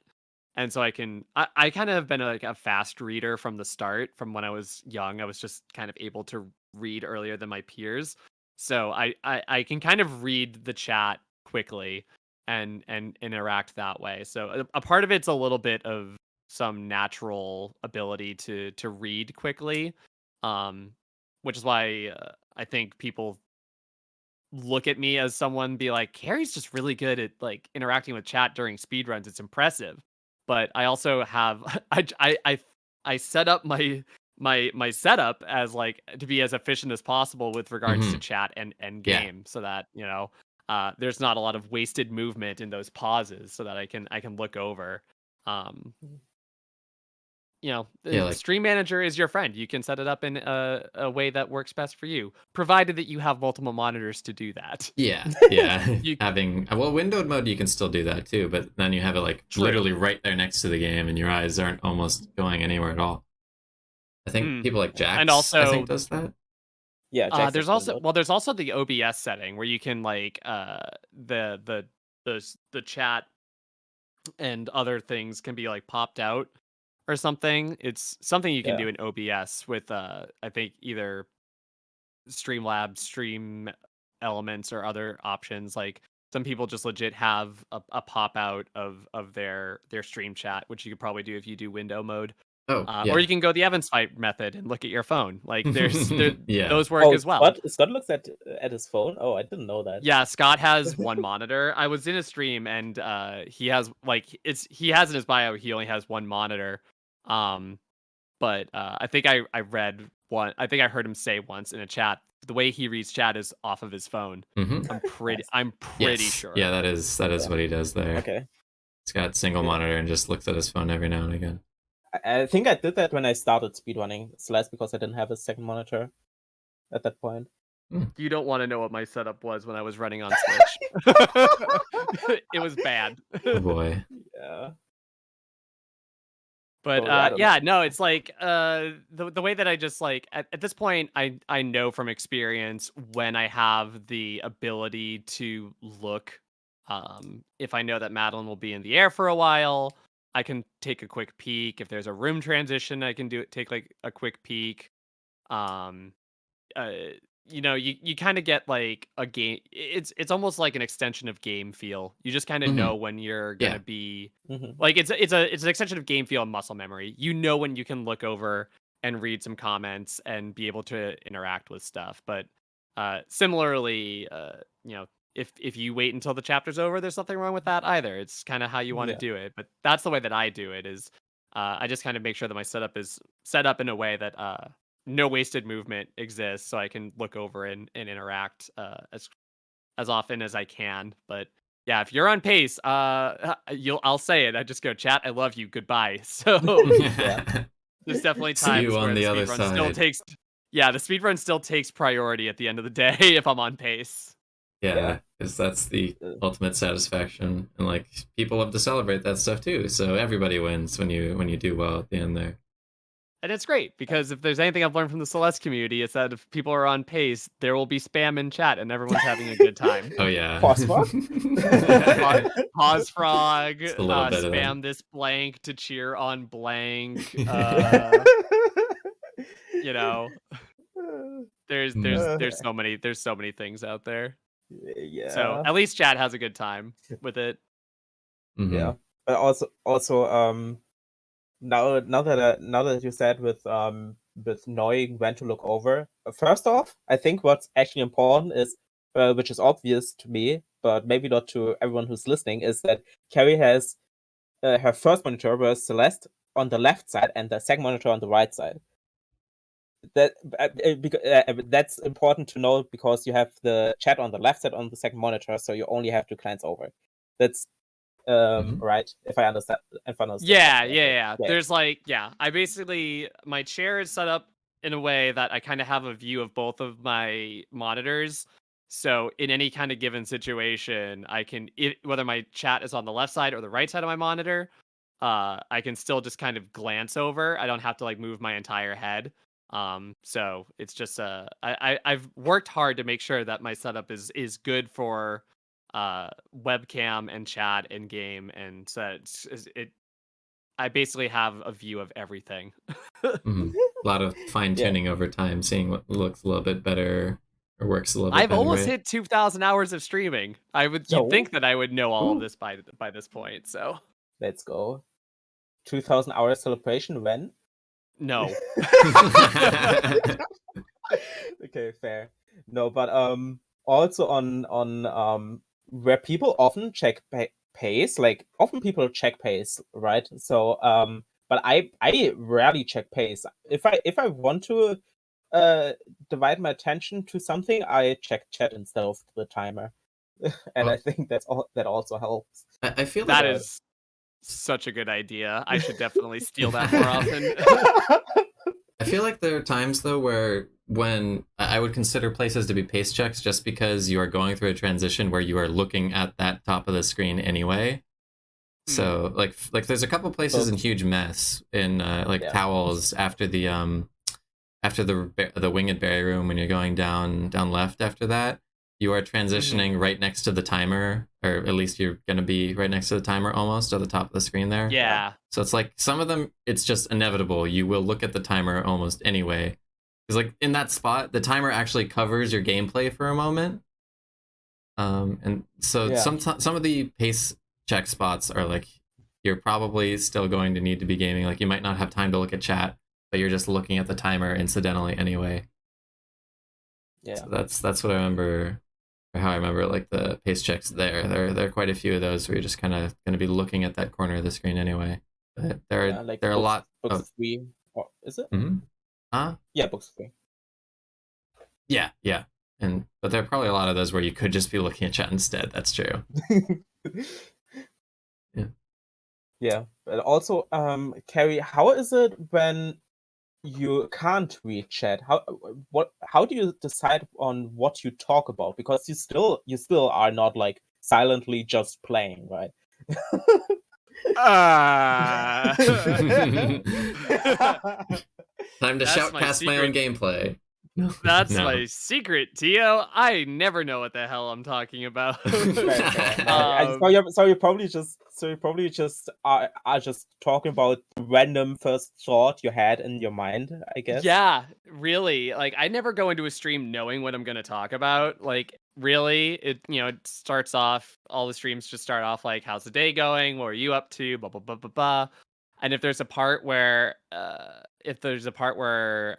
and so I kind of have been a fast reader from the start. From when I was young, I was just kind of able to read earlier than my peers, so I can kind of read the chat quickly and interact that way. So a part of it's a little bit of some natural ability to read quickly, um, which is why I think people look at me as someone be like, Carrie's just really good at interacting with chat during speedruns. It's impressive. But I also have I set up my setup as to be as efficient as possible with regards to Mhm. chat and Yeah. game, so that there's not a lot of wasted movement in those pauses, so that I can look over. Um, Yeah, the stream manager is your friend. You can set it up in a way that works best for you, provided that you have multiple monitors to do that. yeah, yeah. You Having windowed mode, you can still do that too, but then you have it True. literally right there next to the game, and your eyes aren't almost going anywhere at all. I think people like And Jax, I think, also, does that. Yeah, Jax there's is also windowed. there's also the OBS setting where you can the chat and other things can be popped out or something. It's something you can Yeah. do in OBS with I think either Streamlabs, Stream Elements, or other options. Like some people just legit have a pop out of their stream chat, which you could probably do if you do window mode. Oh, Or yeah. you can go the Evans fight method and look at your phone. There Yeah. those work Oh, as well. Scott looks at his phone. Oh, I didn't know that. Yeah, Scott has one monitor. I was in a stream and he has he has in his bio he only has one monitor. Um but I think I read one. I think I heard him say once in a chat the way he reads chat is off of his phone. Mm-hmm. Nice. I'm pretty Yes. Yeah, sure. that is Yeah. what he does there. Okay. He's got single Yeah. monitor and just looks at his phone every now and again. I think I did that when I started speedrunning Celeste because I didn't have a second monitor at that point. You don't want to know what my setup was when I was running on Switch. It was bad. Oh boy. Yeah. But So I don't yeah, know. no, it's the way that I just at this point I know from experience when I have the ability to look, if I know that Madeline will be in the air for a while, I can take a quick peek. If there's a room transition, I can take a quick peek. um you know, you kind of get like a game. It's almost like an extension of game feel. You just kind of know when you're gonna Yeah. be Mhm. like it's an extension of game feel and muscle memory. You know when you can look over and read some comments and be able to interact with stuff. But similarly, you know, if you wait until the chapter's over, there's nothing wrong with that either. It's kind of how you want to Yeah. do it. But that's the way that I do it. Is I just kind of make sure that my setup is set up in a way that no wasted movement exists, so I can look over and interact as often as I can. But yeah, if you're on pace, I'll say it. I just go, chat, I love you, goodbye. So there's definitely See you times on where the the other speedrun still side. takes the speedrun still takes priority at the end of the day if I'm on pace. Yeah, because that's the Uh, ultimate satisfaction, and like people love to celebrate that stuff too. So everybody wins when you do well at the end there. And it's great because if there's anything I've learned from the Celeste community, it's that if people are on pace, there will be spam in chat and everyone's having a good time. Oh yeah. Pause frog? Pause frog, Just a little bit of that. spam this blank to cheer on blank. You know, there's so many things out there. So Yeah. at least chat has a good time with it. Mhm. Yeah. But also now that you said with knowing when to look over, first off, I think what's actually important is which is obvious to me, but maybe not to everyone who's listening, is that Carrie has her first monitor was Celeste on the left side and the second monitor on the right side. That's important to know because you have the chat on the left side on the second monitor, so you only have to glance over. That's right. If I understand Yeah. Yeah. There's I basically my chair is set up in a way that I kind of have a view of both of my monitors. So in any kind of given situation, I can whether my chat is on the left side or the right side of my monitor, I can still just kind of glance over. I don't have to like move my entire head. So it's just I've worked hard to make sure that my setup is good for webcam and chat in game, and so I basically have a view of everything. Mhm. A lot of fine tuning over time, seeing what looks a little bit better or works a little bit I've better. almost Right? hit 2,000 hours of streaming. You'd think that I would know all of Ooh. this by this point. So Let's go. 2,000 hour celebration when? no. Okay, fair. No, but also on where people often check pace, like often people check pace, right? So but I rarely check pace. If I want to divide my attention to something, I check chat instead of the timer. And I think that also helps. I feel That like is such a good idea. I should definitely steal that more often. I feel like there are times though where when I would consider places to be pace checks just because you are going through a transition where you are looking at that top of the screen anyway. So like there's a couple places in Huge Mess in Towels after the winged berry room when you're going down left after that. You are transitioning right next to the timer, or at least you're going to be right next to the timer almost at the top of the screen there. Yeah. So it's like some of them, it's just inevitable. You will look at the timer almost anyway. Because like in that spot, the timer actually covers your gameplay for a moment. And so some of the pace check spots are like, you're probably still going to need to be gaming. Like you might not have time to look at chat, but you're just looking at the timer incidentally anyway. Yeah. So that's what I remember, or how I remember like the pace checks there. There are quite a few of those where you're just kind of going to be looking at that corner of the screen anyway. But there are a lot books of 3, or is it? Huh? Yeah, books 3. Yeah. But there are probably a lot of those where you could just be looking at chat instead. That's true. Yeah. Yeah, but also, Carrie, how is it when you can't read chat? How do you decide on what you talk about? Because you still are not like silently just playing, right? Time to That's shoutcast my own gameplay. No. That's No. my secret, Tiyo. I never know what the hell I'm talking about. Very fair. No, Um, so you probably just are just talking about the random first thought you had in your mind, I guess. Yeah, really. Like I never go into a stream knowing what I'm going to talk about. Like really, it starts off all the streams just start off like how's the day going? What are you up to? Blah blah blah blah blah. And if there's a part where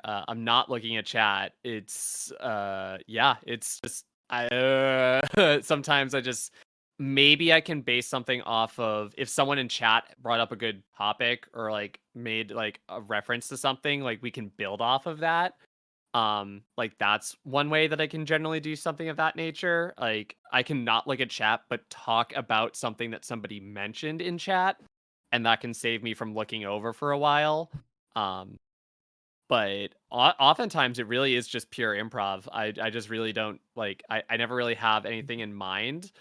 I'm not looking at chat, it's just sometimes I just maybe I can base something off of if someone in chat brought up a good topic or like made like a reference to something, like we can build off of that. Like that's one way that I can generally do something of that nature. Like I can not look at chat but talk about something that somebody mentioned in chat, and that can save me from looking over for a while. Um, but oftentimes it really is just pure improv. I just really don't like I never really have anything in mind.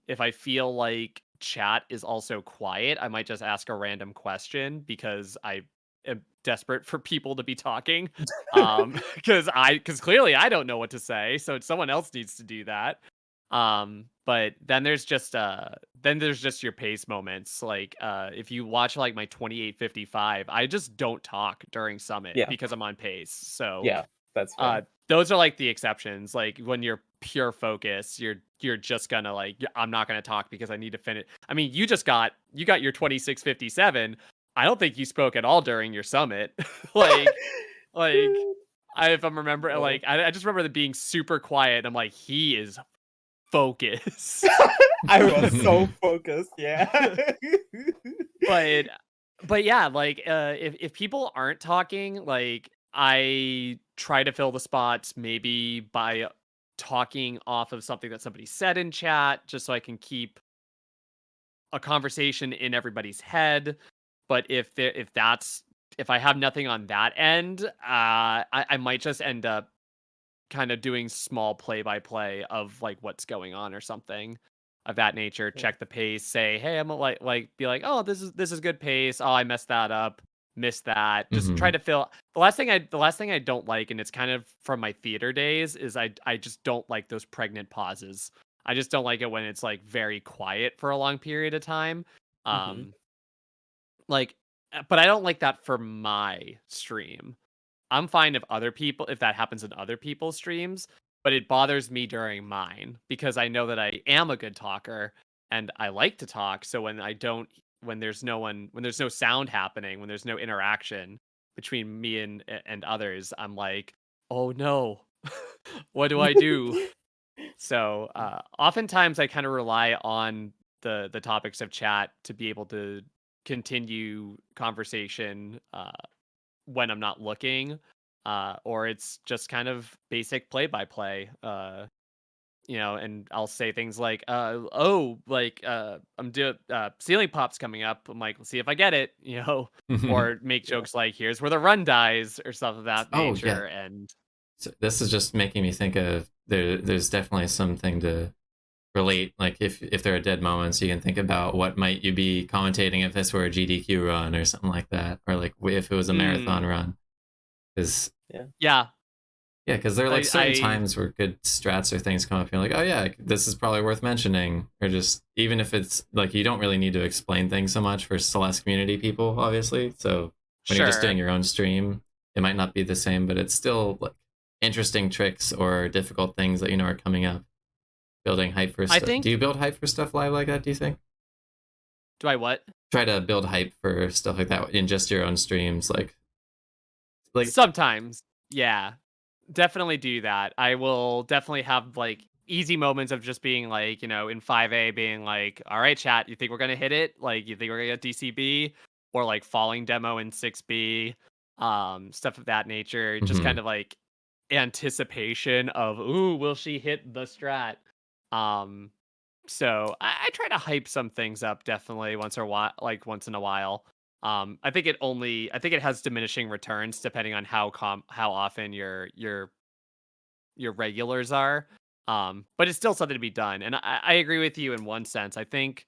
If I feel like chat is also quiet, I might just ask a random question because I am desperate for people to be talking. Because clearly I don't know what to say, so someone else needs to do that. But then there's just your pace moments. Like if you watch like my 28:55, I just don't talk during Summit Yeah, because I'm on pace. So yeah, that's fair. those are like the exceptions. Like when you're pure focus, you're just gonna like I'm not gonna talk because I need to finish. I mean, you got your 26:57. I don't think you spoke at all during your Summit. like if I'm remember No. like I just remember it being super quiet. I'm like, he is focused. I was so focused, yeah. but but yeah, like if people aren't talking, like I try to fill the spots maybe by talking off of something that somebody said in chat just so I can keep a conversation in everybody's head. But if I have nothing on that end, I might just end up kind of doing small play by play of like what's going on or something of that nature. Yeah. Check the pace, say, "Hey, I'm like be like, "Oh, this is good pace. Oh, I messed that up. Missed that." Just try Mhm. to fill the last thing I don't like, and it's kind of from my theater days, is I just don't like those pregnant pauses. I just don't like it when it's like very quiet for a long period of time. Mhm. Um like but I don't like that for my stream. I'm fine if that happens in other people's streams, but it bothers me during mine because I know that I am a good talker and I like to talk. So when there's no sound happening, when there's no interaction between me and others, I'm like, oh no, what do I do? So oftentimes I kind of rely on the topics of chat to be able to continue conversation when I'm not looking, or it's just kind of basic play by play. And I'll say things like, I'm doing ceiling pops coming up. I'm like, let's see if I get it, or make Yeah. jokes like, here's where the run dies, or stuff of that Oh yeah. nature. And So this is just making me think of there's definitely something to relate. Like if there are dead moments, you can think about what might you be commentating if this were a GDQ run or something like that, or like if it was a marathon run. Because Yeah. yeah, yeah, because there are like certain I times where good strats or things come up. You're like, oh yeah, this is probably worth mentioning, or just even if it's like you don't really need to explain things so much for Celeste community people, obviously. So when you're just doing sure. your own stream, it might not be the same, but it's still like interesting tricks or difficult things that you know are coming up. Building hype for I stuff. Do think you build hype for stuff live like that? Do you think? do I what? Try to build hype for stuff like that in just your own streams, like. Sometimes, yeah. Definitely do that. I will definitely have like easy moments of just being like, in 5A being like, all right, chat, you think we're gonna hit it? Like you think we're gonna get DCB? Or like falling demo in 6B, stuff of that nature. Just kind Mhm. of like anticipation of, ooh, will she hit the strat? Um, so I try to hype some things up definitely once in a while. I think it has diminishing returns depending on how often your regulars are. But it's still something to be done. And I agree with you in one sense. I think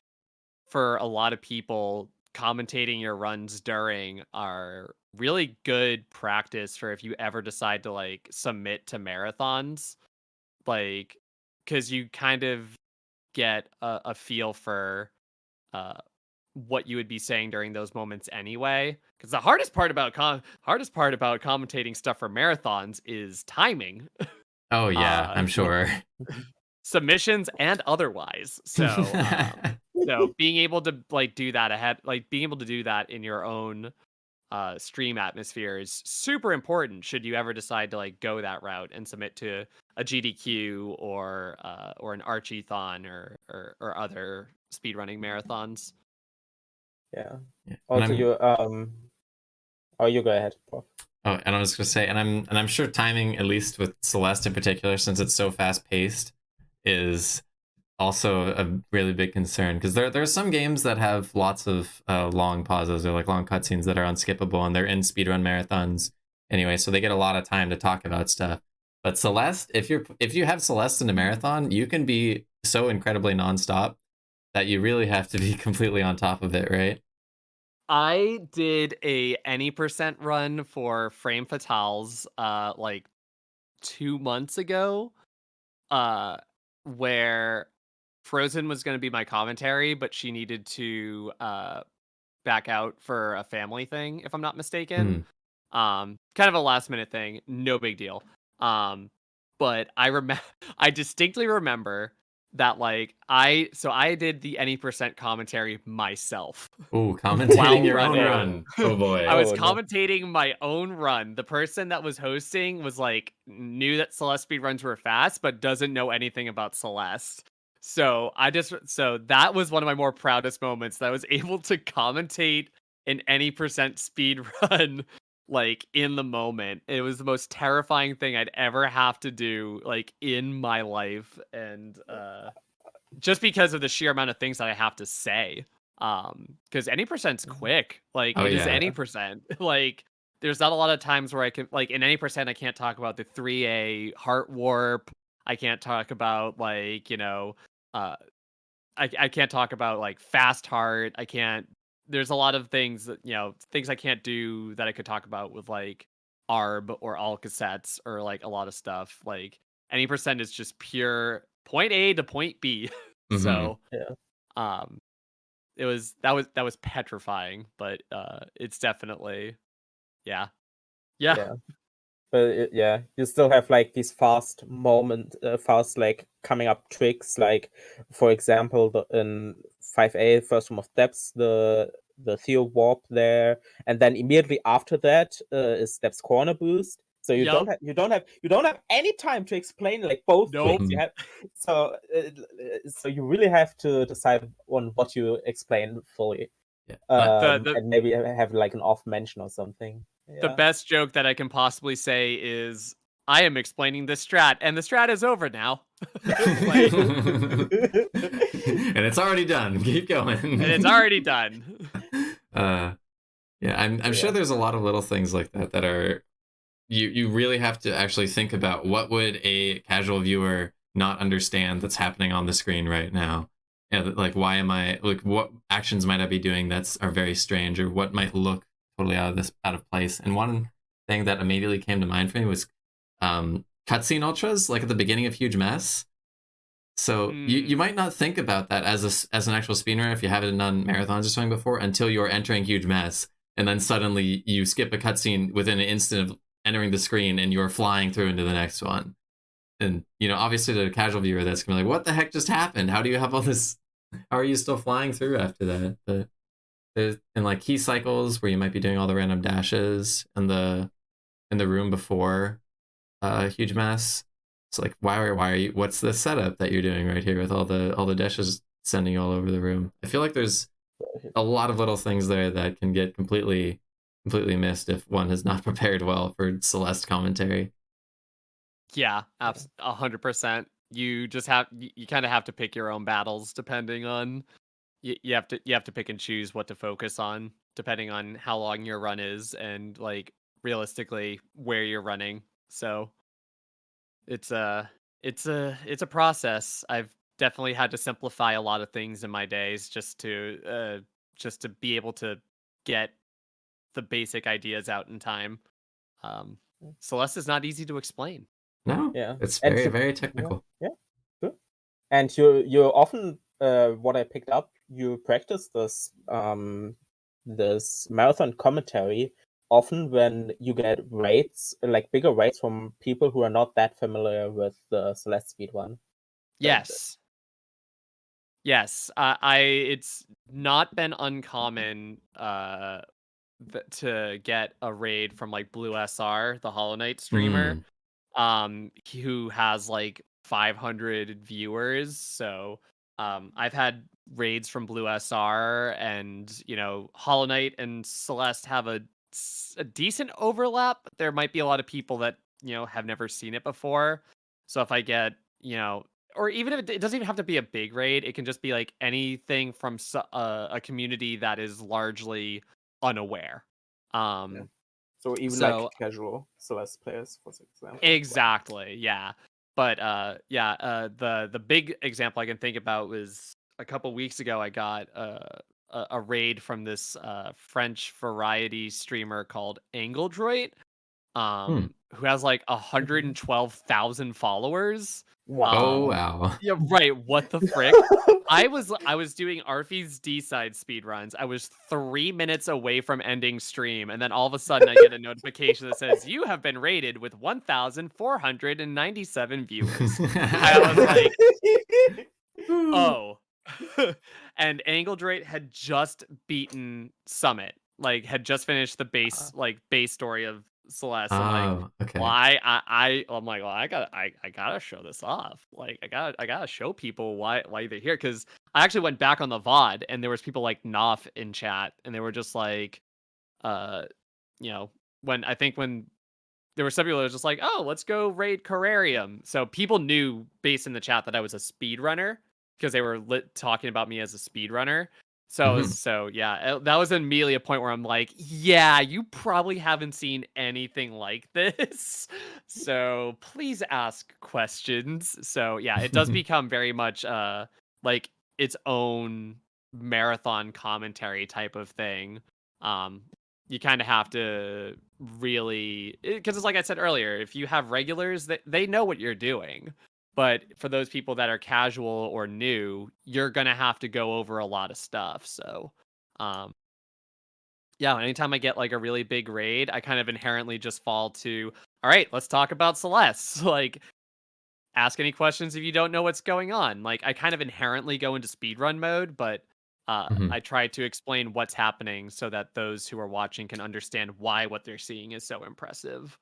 for a lot of people, commentating your runs during are really good practice for if you ever decide to like submit to marathons, like because you kind of get a feel for uh what you would be saying during those moments anyway. Because the hardest part about commentating stuff for marathons is timing. Oh yeah, Uh I'm sure. Submissions and otherwise. So being able to like do that ahead, like being able to do that in your own stream atmosphere is super important should you ever decide to like go that route and submit to a GDQ or an Archie-thon or other speedrunning marathons. Yeah. Yeah. Also, you oh, you go ahead, Prof. Oh, and I was gonna say, and I'm sure timing, at least with Celeste in particular, since it's so fast paced, is also a really big concern, because there are some games that have lots of long pauses or like long cutscenes that are unskippable, and they're in speedrun marathons anyway, so they get a lot of time to talk about stuff. But Celeste, if you have Celeste in a marathon, you can be so incredibly nonstop that you really have to be completely on top of it, right? I did a any percent run for Frame Fatales like 2 months ago, uh where Frozen was going to be my commentary, but she needed to back out for a family thing, if I'm not mistaken. Hmm. Kind of a last minute thing, no big deal. But I remember I distinctly remember that like I did the any percent commentary myself Ooh, while commentating your own running. run. Oh I boy. was Oh no. commentating my own run. The person that was hosting was like knew that Celeste speed runs were fast, but doesn't know anything about Celeste. So that was one of my more proudest moments that I was able to commentate an any percent speed run like in the moment. It was the most terrifying thing I'd ever have to do like in my life, and just because of the sheer amount of things that I have to say. Because any percent's quick. Like Oh it is yeah. any percent. Like there's not a lot of times where I can like in any percent I can't talk about the 3A heart warp. I can't talk about like, uh I can't talk about like fast heart. I can't there's a lot of things that, things I can't do that I could talk about with like ARB or all cassettes or like a lot of stuff. Like any percent is just pure point A to point B. Mm-hmm. So Yeah. um that was petrifying, but it's definitely yeah. Yeah. Yeah. But yeah, you still have like these fast like coming up tricks. Like for example, in 5A First Room of Depths, the Tiyo warp there, and then immediately after that is Depths corner boost. So Yep. you don't have any time to explain like both Nope. things. You have so you really have to decide on what you explain fully, Yeah. The and maybe have like an off mention or something. the Yeah. best joke that I can possibly say is I am explaining this strat and the strat is over now. Like And it's already done. Keep going. and it's already done. uh yeah, I'm sure Yeah. there's a lot of little things like that that are you really have to actually think about what would a casual viewer not understand that's happening on the screen right now. And like why am I like what actions might I be doing that's are very strange, or what might look totally out of place. And one thing that immediately came to mind for me was cutscene ultras, like at the beginning of Huge Mess. So you might not think about that as an actual speedrunner if you haven't done marathons or something before until you're entering Huge Mess, and then suddenly you skip a cutscene within an instant of entering the screen and you're flying through into the next one. And obviously to a casual viewer that's gonna be like, what the heck just happened? How do you have all this? How are you still flying through after that? But there's in like key cycles where you might be doing all the random dashes in the room before Huge Mess. It's like why are you? What's the setup that you're doing right here with all the dashes sending all over the room? I feel like there's a lot of little things there that can get completely missed if one has not prepared well for Celeste commentary. Yeah, 100%. You just have you kind of have to pick your own battles depending on you have to pick and choose what to focus on depending on how long your run is and like realistically where you're running. So it's a it's a process. I've definitely had to simplify a lot of things in my days just to be able to get the basic ideas out in time. Celeste is not easy to explain. No, Yeah. it's And very, you- very technical. Yeah. Good. And you often what I picked up, you practice this this marathon commentary often when you get raids, like bigger raids from people who are not that familiar with the Celeste speedrun. Yes. Yes. It's not been uncommon to get a raid from like Blue SR, the Hollow Knight streamer, who has like 500 viewers. So I've had raids from Blue SR, and Hollow Knight and Celeste have a decent overlap, but there might be a lot of people that have never seen it before. So if I get or even if it doesn't even have to be a big raid, it can just be like anything from a community that is largely unaware. Yeah. So even So like casual Celeste players, for example. exactly, yeah. But the big example I can think about was a couple weeks ago. I got a raid from this French variety streamer called Angledroit, who has like 112,000 followers. Oh, Wow. wow. Yeah, right. What the frick? I was doing Arfie's D-side speedruns. I was 3 minutes away from ending stream, and then all of a sudden I get a notification that says you have been rated with 1,497 viewers. I was like, oh. And Angledroit had just beaten Summit, like had just finished the base story of Celeste. I'm like, Oh, okay. well, I'm like, well, I gotta show this off. Like, I gotta show people why they're here. Because I actually went back on the VOD, and there was people like Knopf in chat, and they were just like, uh, when there were some people that was just like, oh, let's go raid Carrarium. So people knew based in the chat that I was a speedrunner because they were talking about me as a speedrunner. So yeah, that was immediately a point where I'm like, yeah, you probably haven't seen anything like this. So please ask questions. So yeah, it does become very much like its own marathon commentary type of thing. You kind of have to really, because it's like I said earlier, if you have regulars, they know what you're doing. But for those people that are casual or new, you're gonna have to go over a lot of stuff. So yeah, anytime I get like a really big raid, I kind of inherently just fall to, all right, let's talk about Celeste. Like, ask any questions if you don't know what's going on. Like, I kind of inherently go into speedrun mode, but I try to explain what's happening so that those who are watching can understand why what they're seeing is so impressive.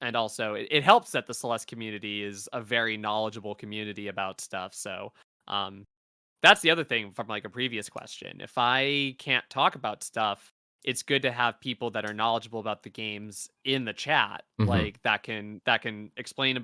And also, it helps that the Celeste community is a very knowledgeable community about stuff. So that's the other thing from like a previous question. If I can't talk about stuff, it's good to have people that are knowledgeable about the games in the chat, like that can explain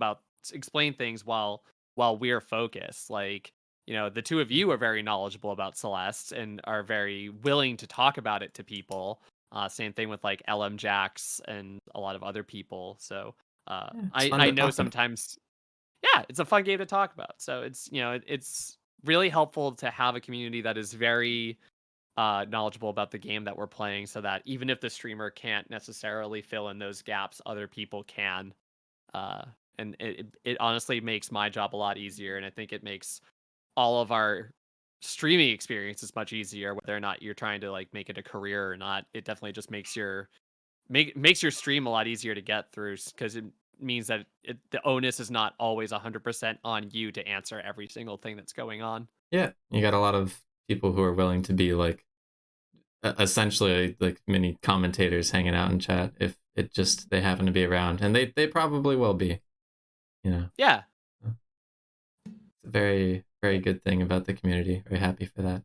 things while we're focused. Like, the two of you are very knowledgeable about Celeste and are very willing to talk about it to people. Same thing with like LM Jax and a lot of other people. So I know sometimes, yeah, it's a fun game to talk about. So it's really helpful to have a community that is very knowledgeable about the game that we're playing, so that even if the streamer can't necessarily fill in those gaps, other people can. And it honestly makes my job a lot easier, and I think it makes all of our streaming experiences much easier, whether or not you're trying to like make it a career or not. It definitely just makes makes your stream a lot easier to get through, because it means that the onus is not always 100% on you to answer every single thing that's going on. Yeah, you got a lot of people who are willing to be like essentially like mini commentators hanging out in chat if it just they happen to be around, and they probably will be. Yeah. It's a very, very good thing about the community. Very happy for that.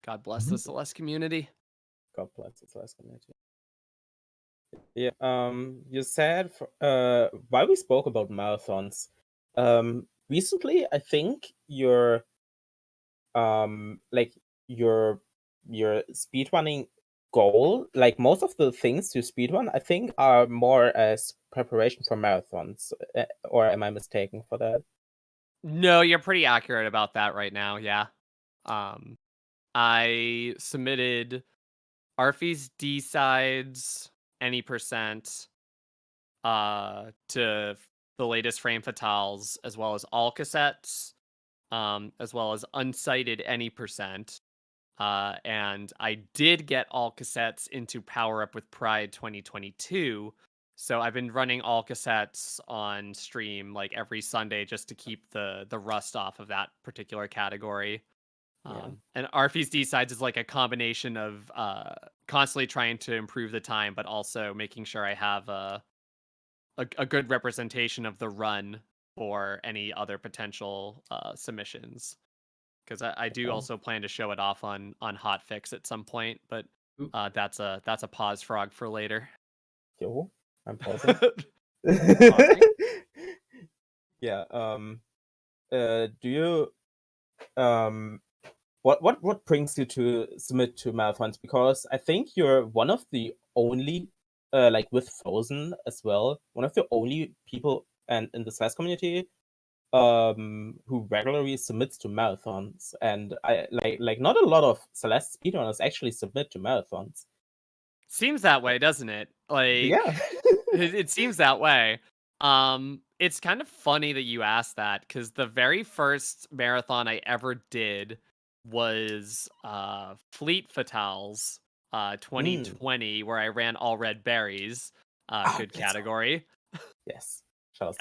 God bless the Celeste community. God bless the Celeste community. Yeah. You said while we spoke about marathons, recently I think your like your speedrunning goal, like most of the things you speedrun, I think are more as preparation for marathons. Or am I mistaken for that? No, you're pretty accurate about that right now. Yeah. I submitted Arfie's D sides, any percent, to the latest Frame Fatales, as well as all cassettes, as well as unsighted any percent. And I did get all cassettes into Power Up with Pride 2022. So I've been running all cassettes on stream like every Sunday just to keep the rust off of that particular category. Yeah. And Arfie's D-sides is like a combination of constantly trying to improve the time, but also making sure I have a good representation of the run for any other potential submissions. Because I do Oh, also plan to show it off on Hotfix at some point, but Ooh. that's a pause frog for later. yo, I'm pausing. Pausing. Yeah. Do you what brings you to submit to marathons? Because I think you're one of the only, like with Frozen as well, one of the only people and in the Celeste community, who regularly submits to marathons. And I like not a lot of Celeste speedrunners actually submit to marathons. Seems that way, doesn't it? Like Yeah. it seems that way. It's kind of funny that you asked that because the very first marathon I ever did was Fleet Fatales 2020, where I ran all red berries. Good That's right. category. Yes. Shout out to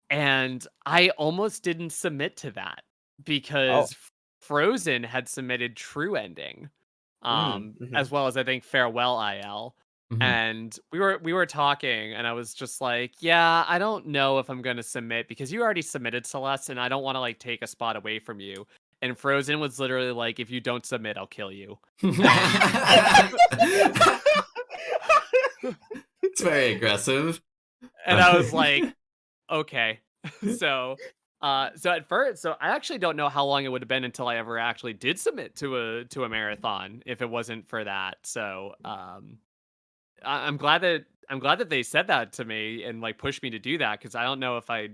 that. And I almost didn't submit to that Oh. because Frozen had submitted True Ending, Mhm. as well as I think Farewell IL. Mhm. And we were talking, and I was just like, yeah, I don't know if I'm gonna submit because you already submitted, Celeste, and I don't want to like take a spot away from you. And Frozen was literally like, if you don't submit, I'll kill you. It's very aggressive. And I was like, okay. So so at first, so I actually don't know how long it would have been until I ever actually did submit to a marathon if it wasn't for that. So I'm glad that they said that to me and like pushed me to do that because I don't know if I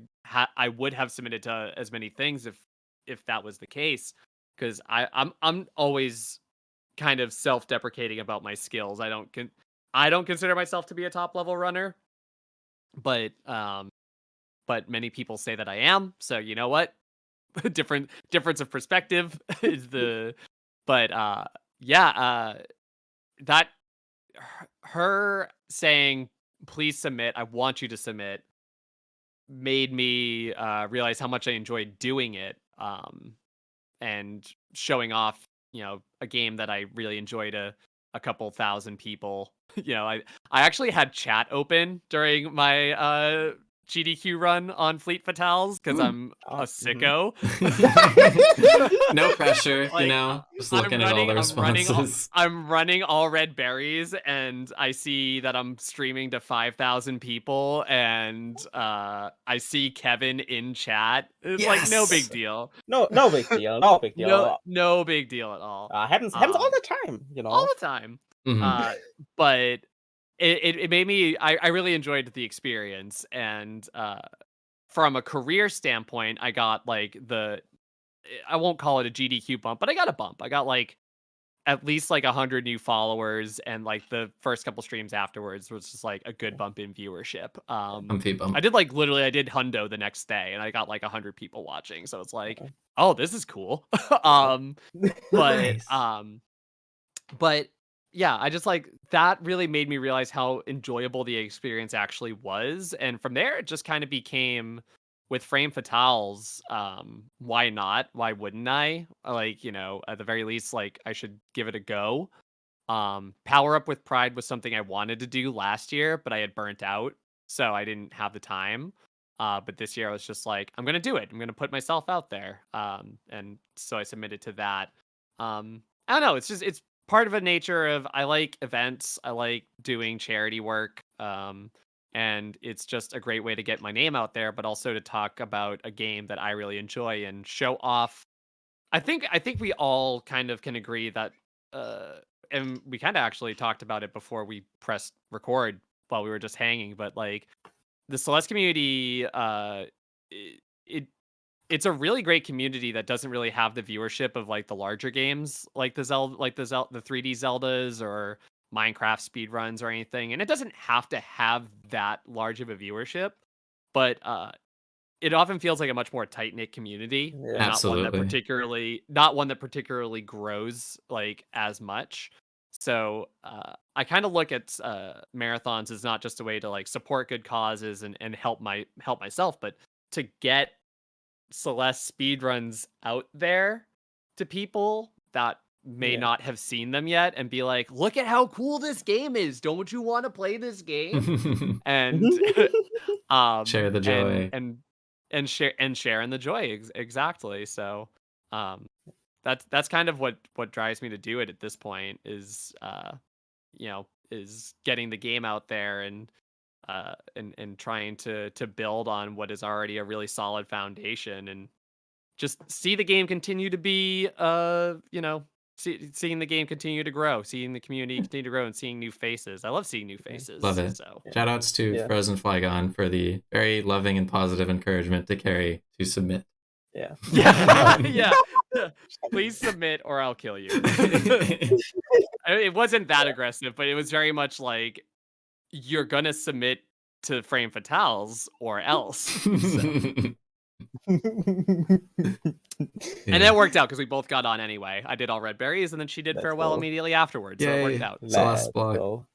would have submitted to as many things if that was the case because I'm always kind of self-deprecating about my skills. I don't consider myself to be a top level runner, but many people say that I am. So you know what? Difference of perspective is the but yeah, that her saying please submit, I want you to submit, made me realize how much I enjoyed doing it, and showing off, a game that I really enjoy to a couple thousand people. I actually had chat open during my GDQ run on Fleet Fatales because I'm a sicko. No pressure, Like just looking at all the responses. I'm running all red berries, and I see that I'm streaming to 5,000 people, and I see Kevin in chat. It's like no Yes! big deal. No big deal. No big deal. No big deal at all. Happens all the time, All the time. Mhm. But it made me. I really enjoyed the experience, and from a career standpoint, I got like I won't call it a GDQ bump, but I got a bump. I got like at least like 100 new followers, and like the first couple streams afterwards was just like a good bump in viewership. Comfy bump. I did like literally I did hundo the next day, and I got like 100 people watching. So it's like, Okay. oh, this is cool. um, but Nice. but yeah, I just like that really made me realize how enjoyable the experience actually was. And from there, it just kind of became with Frame Fatales, why not? Why wouldn't I? Like, at the very least, like I should give it a go. Power Up with Pride was something I wanted to do last year, but I had burnt out, so I didn't have the time. But this year I was just like, I'm gonna do it. I'm gonna put myself out there. And so I submitted to that. I don't know. It's part of a nature of I like events. I like doing charity work. And it's just a great way to get my name out there, but also to talk about a game that I really enjoy and show off. I think we all kind of can agree that uh and we kind of actually talked about it before we pressed record while we were just hanging, but like the Celeste community, it it's a really great community that doesn't really have the viewership of like the larger games, like the 3D Zeldas or Minecraft speedruns or anything. And it doesn't have to have that large of a viewership, but it often feels like a much more tight knit community, Yeah. and not one Absolutely. that particularly grows like as much. So I kind of look at marathons as not just a way to like support good causes and help myself, but to get Celeste speedruns out there to people that may Yeah. not have seen them yet, and be like, look at how cool this game is. Don't you want to play this game? And Share the and joy. share in the joy. Exactly. So um that's kind of what drives me to do it at this point, is is getting the game out there, and trying to build on what is already a really solid foundation, and just see the game continue to be seeing the game continue to grow, seeing the community continue to grow, and seeing new faces. I love seeing new Love faces. it. So Shout outs to Yeah. Frozen Flygon for the very loving and positive encouragement to Carrie to submit. Yeah. yeah. Please submit or I'll kill you. It wasn't that aggressive, but it was very much like, you're gonna submit to Frame Fatales or else. So. And that worked out because we both got on anyway. I did all red berries, and then she did Let's farewell go. immediately afterwards. So it worked out. Celeste block. Go.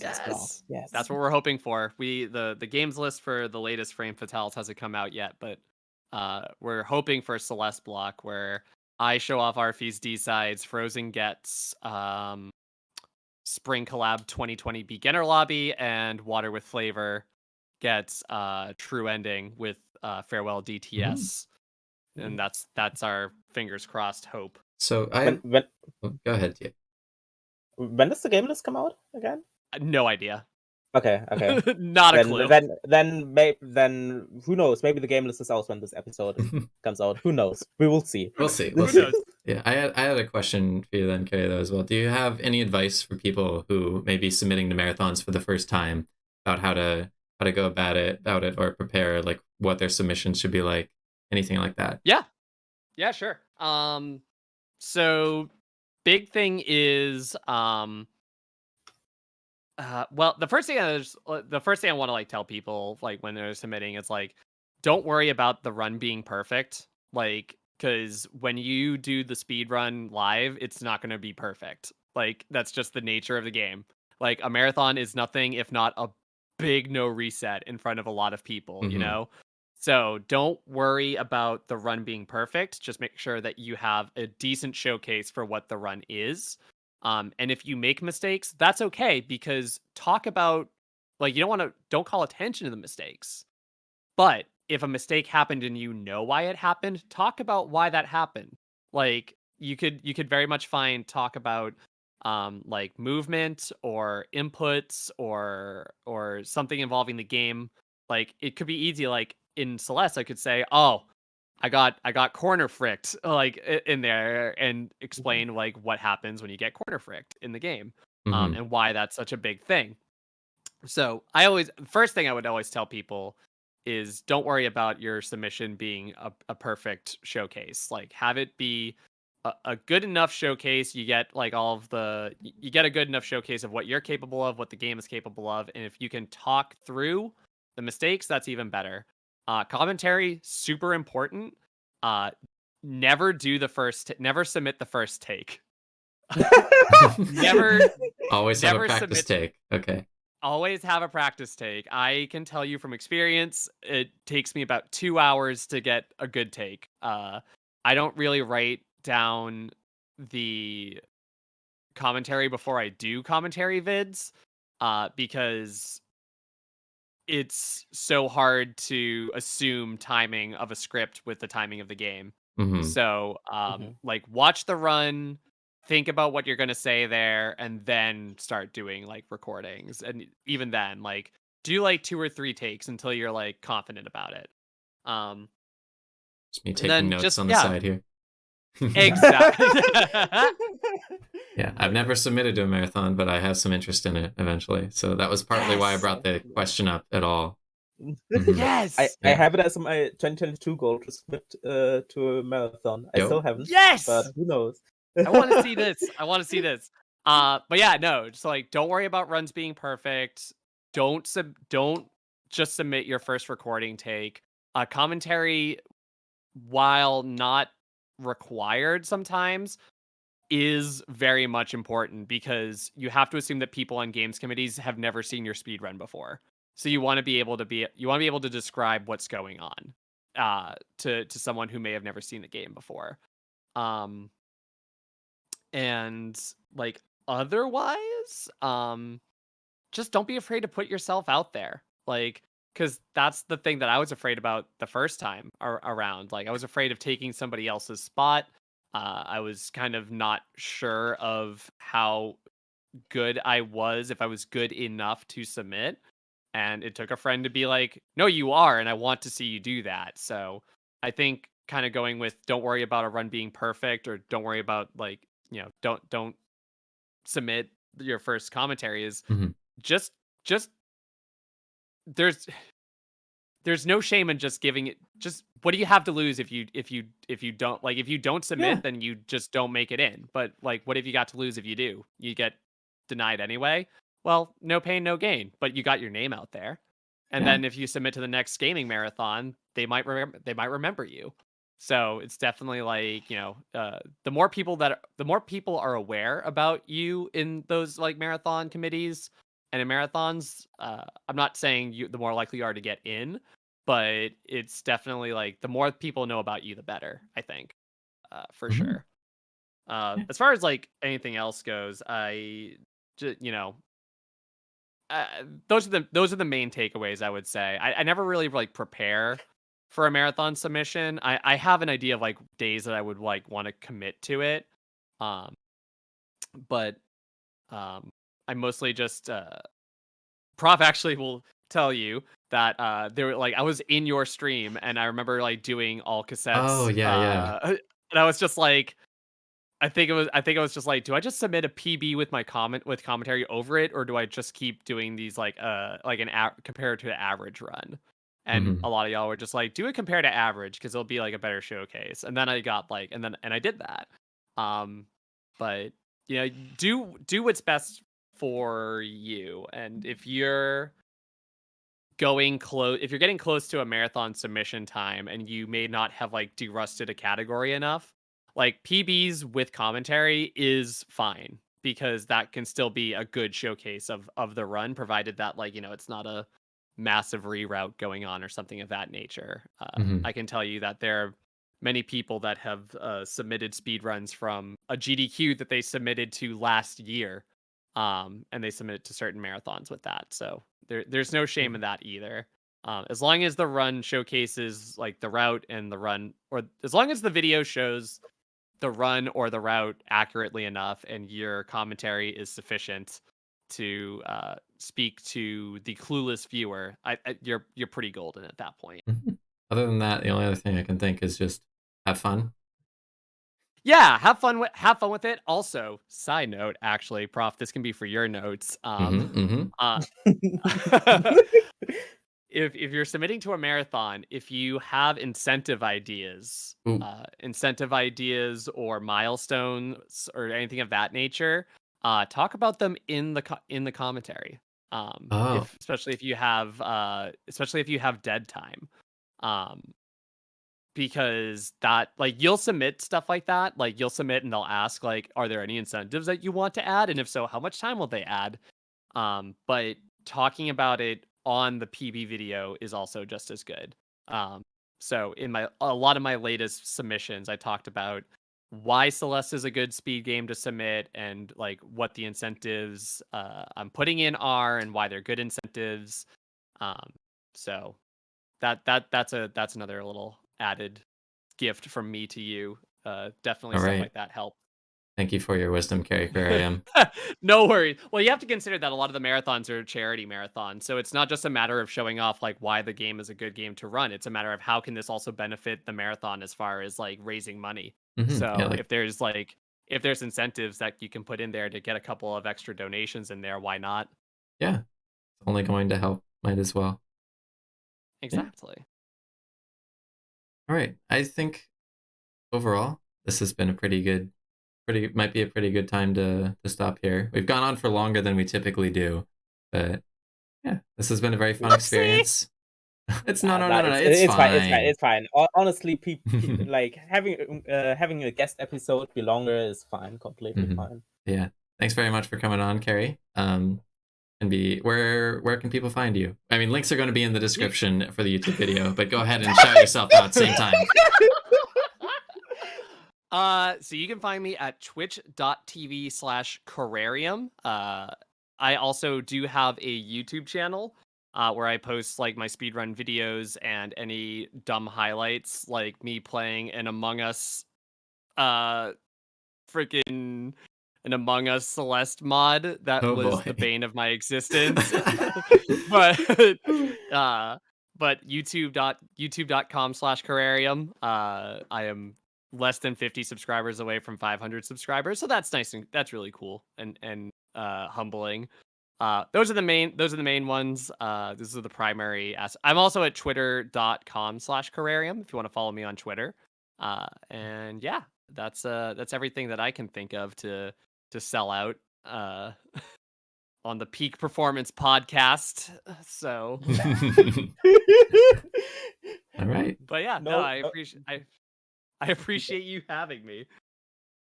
Yes. Yes. That's what we're hoping for. The games list for the latest Frame Fatales hasn't come out yet, but we're hoping for Celeste block, where I show off Arfie's D-sides, Frozen gets Spring Collab 2020 Beginner Lobby, and Water with Flavor gets True Ending with Farewell DTS. And that's our fingers crossed hope. So when go ahead, Tiyo. When does the game list come out again? No idea. Okay. Not a clue. Then who knows? Maybe the game list is out when this episode comes out. Who knows? We will see. We'll see. Who knows? Yeah, I had a question for you then, Carrie, though, as well. Do you have any advice for people who may be submitting to marathons for the first time about how to go about it, or prepare, like what their submissions should be like, anything like that? Yeah, sure. So big thing is well, the first thing I want to like tell people, like when they're submitting, it's like, don't worry about the run being perfect, like, because when you do the speed run live, it's not going to be perfect. Like, that's just the nature of the game. Like, a marathon is nothing if not a big no reset in front of a lot of people, you know? So don't worry about the run being perfect. Just make sure that you have a decent showcase for what the run is. And if you make mistakes, that's okay, because talk about, like, you don't call attention to the mistakes. But if a mistake happened and you know why it happened, talk about why that happened. Like, you could very much talk about like movement or inputs or something involving the game. Like, it could be easy, like in Celeste, I could say, oh, I got corner fricked, like, in there, and explain like what happens when you get corner fricked in the game, and why that's such a big thing. So first thing I would always tell people is, don't worry about your submission being a perfect showcase. Like, have it be a good enough showcase. You get like you get a good enough showcase of what you're capable of, what the game is capable of, and if you can talk through the mistakes, that's even better. Commentary, super important. Never submit the first take. Always have never a practice take. Okay. Always have a practice take. I can tell you from experience, it takes me about 2 hours to get a good take. I don't really write down the commentary before I do commentary vids, because it's so hard to assume timing of a script with the timing of the game. So, like, watch the run, think about what you're going to say there, and then start doing like recordings. And even then, like, do like 2 or 3 takes until you're like confident about it. Just me taking notes on the side here. Exactly. Yeah, I've never submitted to a marathon, but I have some interest in it eventually. So that was partly why I brought the question up at all. Mhm. Yes. I Yeah. have it as my 2022 goal to submit to a marathon. I Yo. still haven't, Yes. but who knows? I want to see this. I want to see this. But yeah, no. So like, don't worry about runs being perfect. Don't just submit your first recording take. Commentary, while not required sometimes, is very much important because you have to assume that people on games committees have never seen your speed run before. So you want to be able to describe what's going on to someone who may have never seen the game before. Um and like otherwise, just don't be afraid to put yourself out there. Like, because that's the thing that I was afraid about the first time around. Like, I was afraid of taking somebody else's spot. I was kind of not sure of how good I was, if I was good enough to submit. And it took a friend to be like, no, you are. And I want to see you do that. So I think kind of going with don't worry about a run being perfect, or don't worry about like, don't submit your first commentary is Mhm. just there's there's no shame in just giving it. Just what do you have to lose if you don't, like, if you don't Yeah, submit, then you just don't make it in. But like, what have you got to lose if you do? You get denied anyway. Well, no pain, no gain. But you got your name out there, and Yeah. then if you submit to the next gaming marathon, they might remember you. So it's definitely like, the more people are aware about you in those like marathon committees and in marathons. I'm not saying the more likely you are to get in, but it's definitely like the more people know about you, the better, I think, for Mhm. sure. yeah, As far as like anything else goes, I, ju- you know, uh, those are the main takeaways I would say. I never really like prepare for a marathon submission. I have an idea of like days that I would like want to commit to it, um, but I mostly just Prof actually will tell you that there were like I was in your stream and I remember like doing all Oh, cassettes, yeah, yeah. and I was just like, I think I was just like, do I just submit a PB with my commentary over it, or do I just keep doing these like compared to an average run? And Mhm. a lot of y'all were just like, do it compared to average because it'll be like a better showcase. And then I got like, and I did that. Um, but do what's best for you. And if you're getting close to a marathon submission time and you may not have like derusted a category enough, like PBs with commentary is fine because that can still be a good showcase of the run, provided that like, it's not a massive reroute going on or something of that nature. Mhm. I can tell you that there are many people that have submitted speed runs from a GDQ that they submitted to last year, and they submit to certain marathons with that. So there's no shame in that either. As long as the run showcases like the route and the run, or as long as the video shows the run or the route accurately enough, and your commentary is sufficient to speak to the clueless viewer, you're pretty golden at that point. Mhm. Other than that, the only other thing I can think is just have fun. Yeah, have fun with it. Also, side note, actually, Prof, this can be for your notes. Mhm, mhm. Uh, if you're submitting to a marathon, if you have Ooh. incentive ideas or milestones or anything of that nature, talk about them in the commentary. Oh. If especially if you have dead time. Um, because that, like, you'll submit stuff like that, like you'll submit and they'll ask like, are there any incentives that you want to add, and if so, how much time will they add? But talking about it on the PB video is also just as good. So in a lot of my latest submissions, I talked about why Celeste is a good speed game to submit, and like what the incentives I'm putting in are, and why they're good incentives. Um, so that's another little added gift from me to you. Definitely All stuff right. like that help. Thank you for your wisdom, carrarium. No worries. Well, you have to consider that a lot of the marathons are charity marathons, so it's not just a matter of showing off like why the game is a good game to run. It's a matter of how can this also benefit the marathon as far as like raising money. Mhm. Yeah, So like, if there's incentives that you can put in there to get a couple of extra donations in there, why not? yeah, it's only going to help. Might as well. Exactly. All right. I think overall this has been might be a pretty good time to stop here. We've gone on for longer than we typically do, but yeah, this has been a very fun experience. It's no, it's fine. It's fine. Honestly, like having a guest episode be longer is fine, completely fine. Yeah. Thanks very much for coming on, Carrie. Where can people find you? I mean, links are going to be in the description for the YouTube video, but go ahead and shout yourself out at the same time. So you can find me at twitch.tv/carrarium. I also do have a YouTube channel where I post like my speedrun videos and any dumb highlights, like me playing an Among Us freaking an Among Us Celeste mod that was the bane of my existence. but youtube.com/carrarium. I am less than 50 subscribers away from 500 subscribers, so that's nice and that's really cool and humbling. Those are the main ones. This is the primary I'm also at twitter.com/carrarium if you want to follow me on Twitter. And yeah, that's everything that I can think of to sell out on the Peak Performance podcast. So all right. But yeah, no, I appreciate you having me.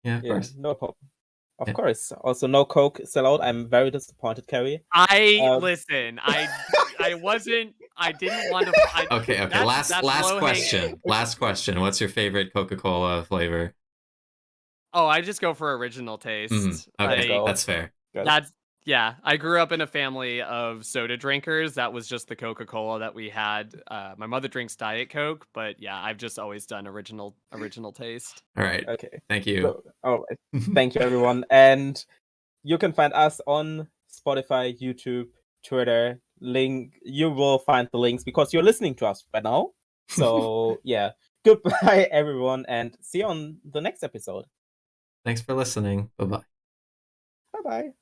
Yeah, of course. No problem. Of course. Also, no Coke sellout. I'm very disappointed, Carrie. Listen. I wasn't. I didn't want to. Okay. Last question. Last question. What's your favorite Coca-Cola flavor? Oh, I just go for original taste. Okay, that's fair. Yeah. I grew up in a family of soda drinkers. That was just the Coca-Cola that we had. My mother drinks Diet Coke, but yeah, I've just always done original taste. All right. Okay. Thank you. So, all right. Thank you, everyone. And you can find us on Spotify, YouTube, Twitter. You will find the links because you're listening to us right now. So yeah, goodbye, everyone, and see you on the next episode. Thanks for listening. Bye-bye. Bye-bye.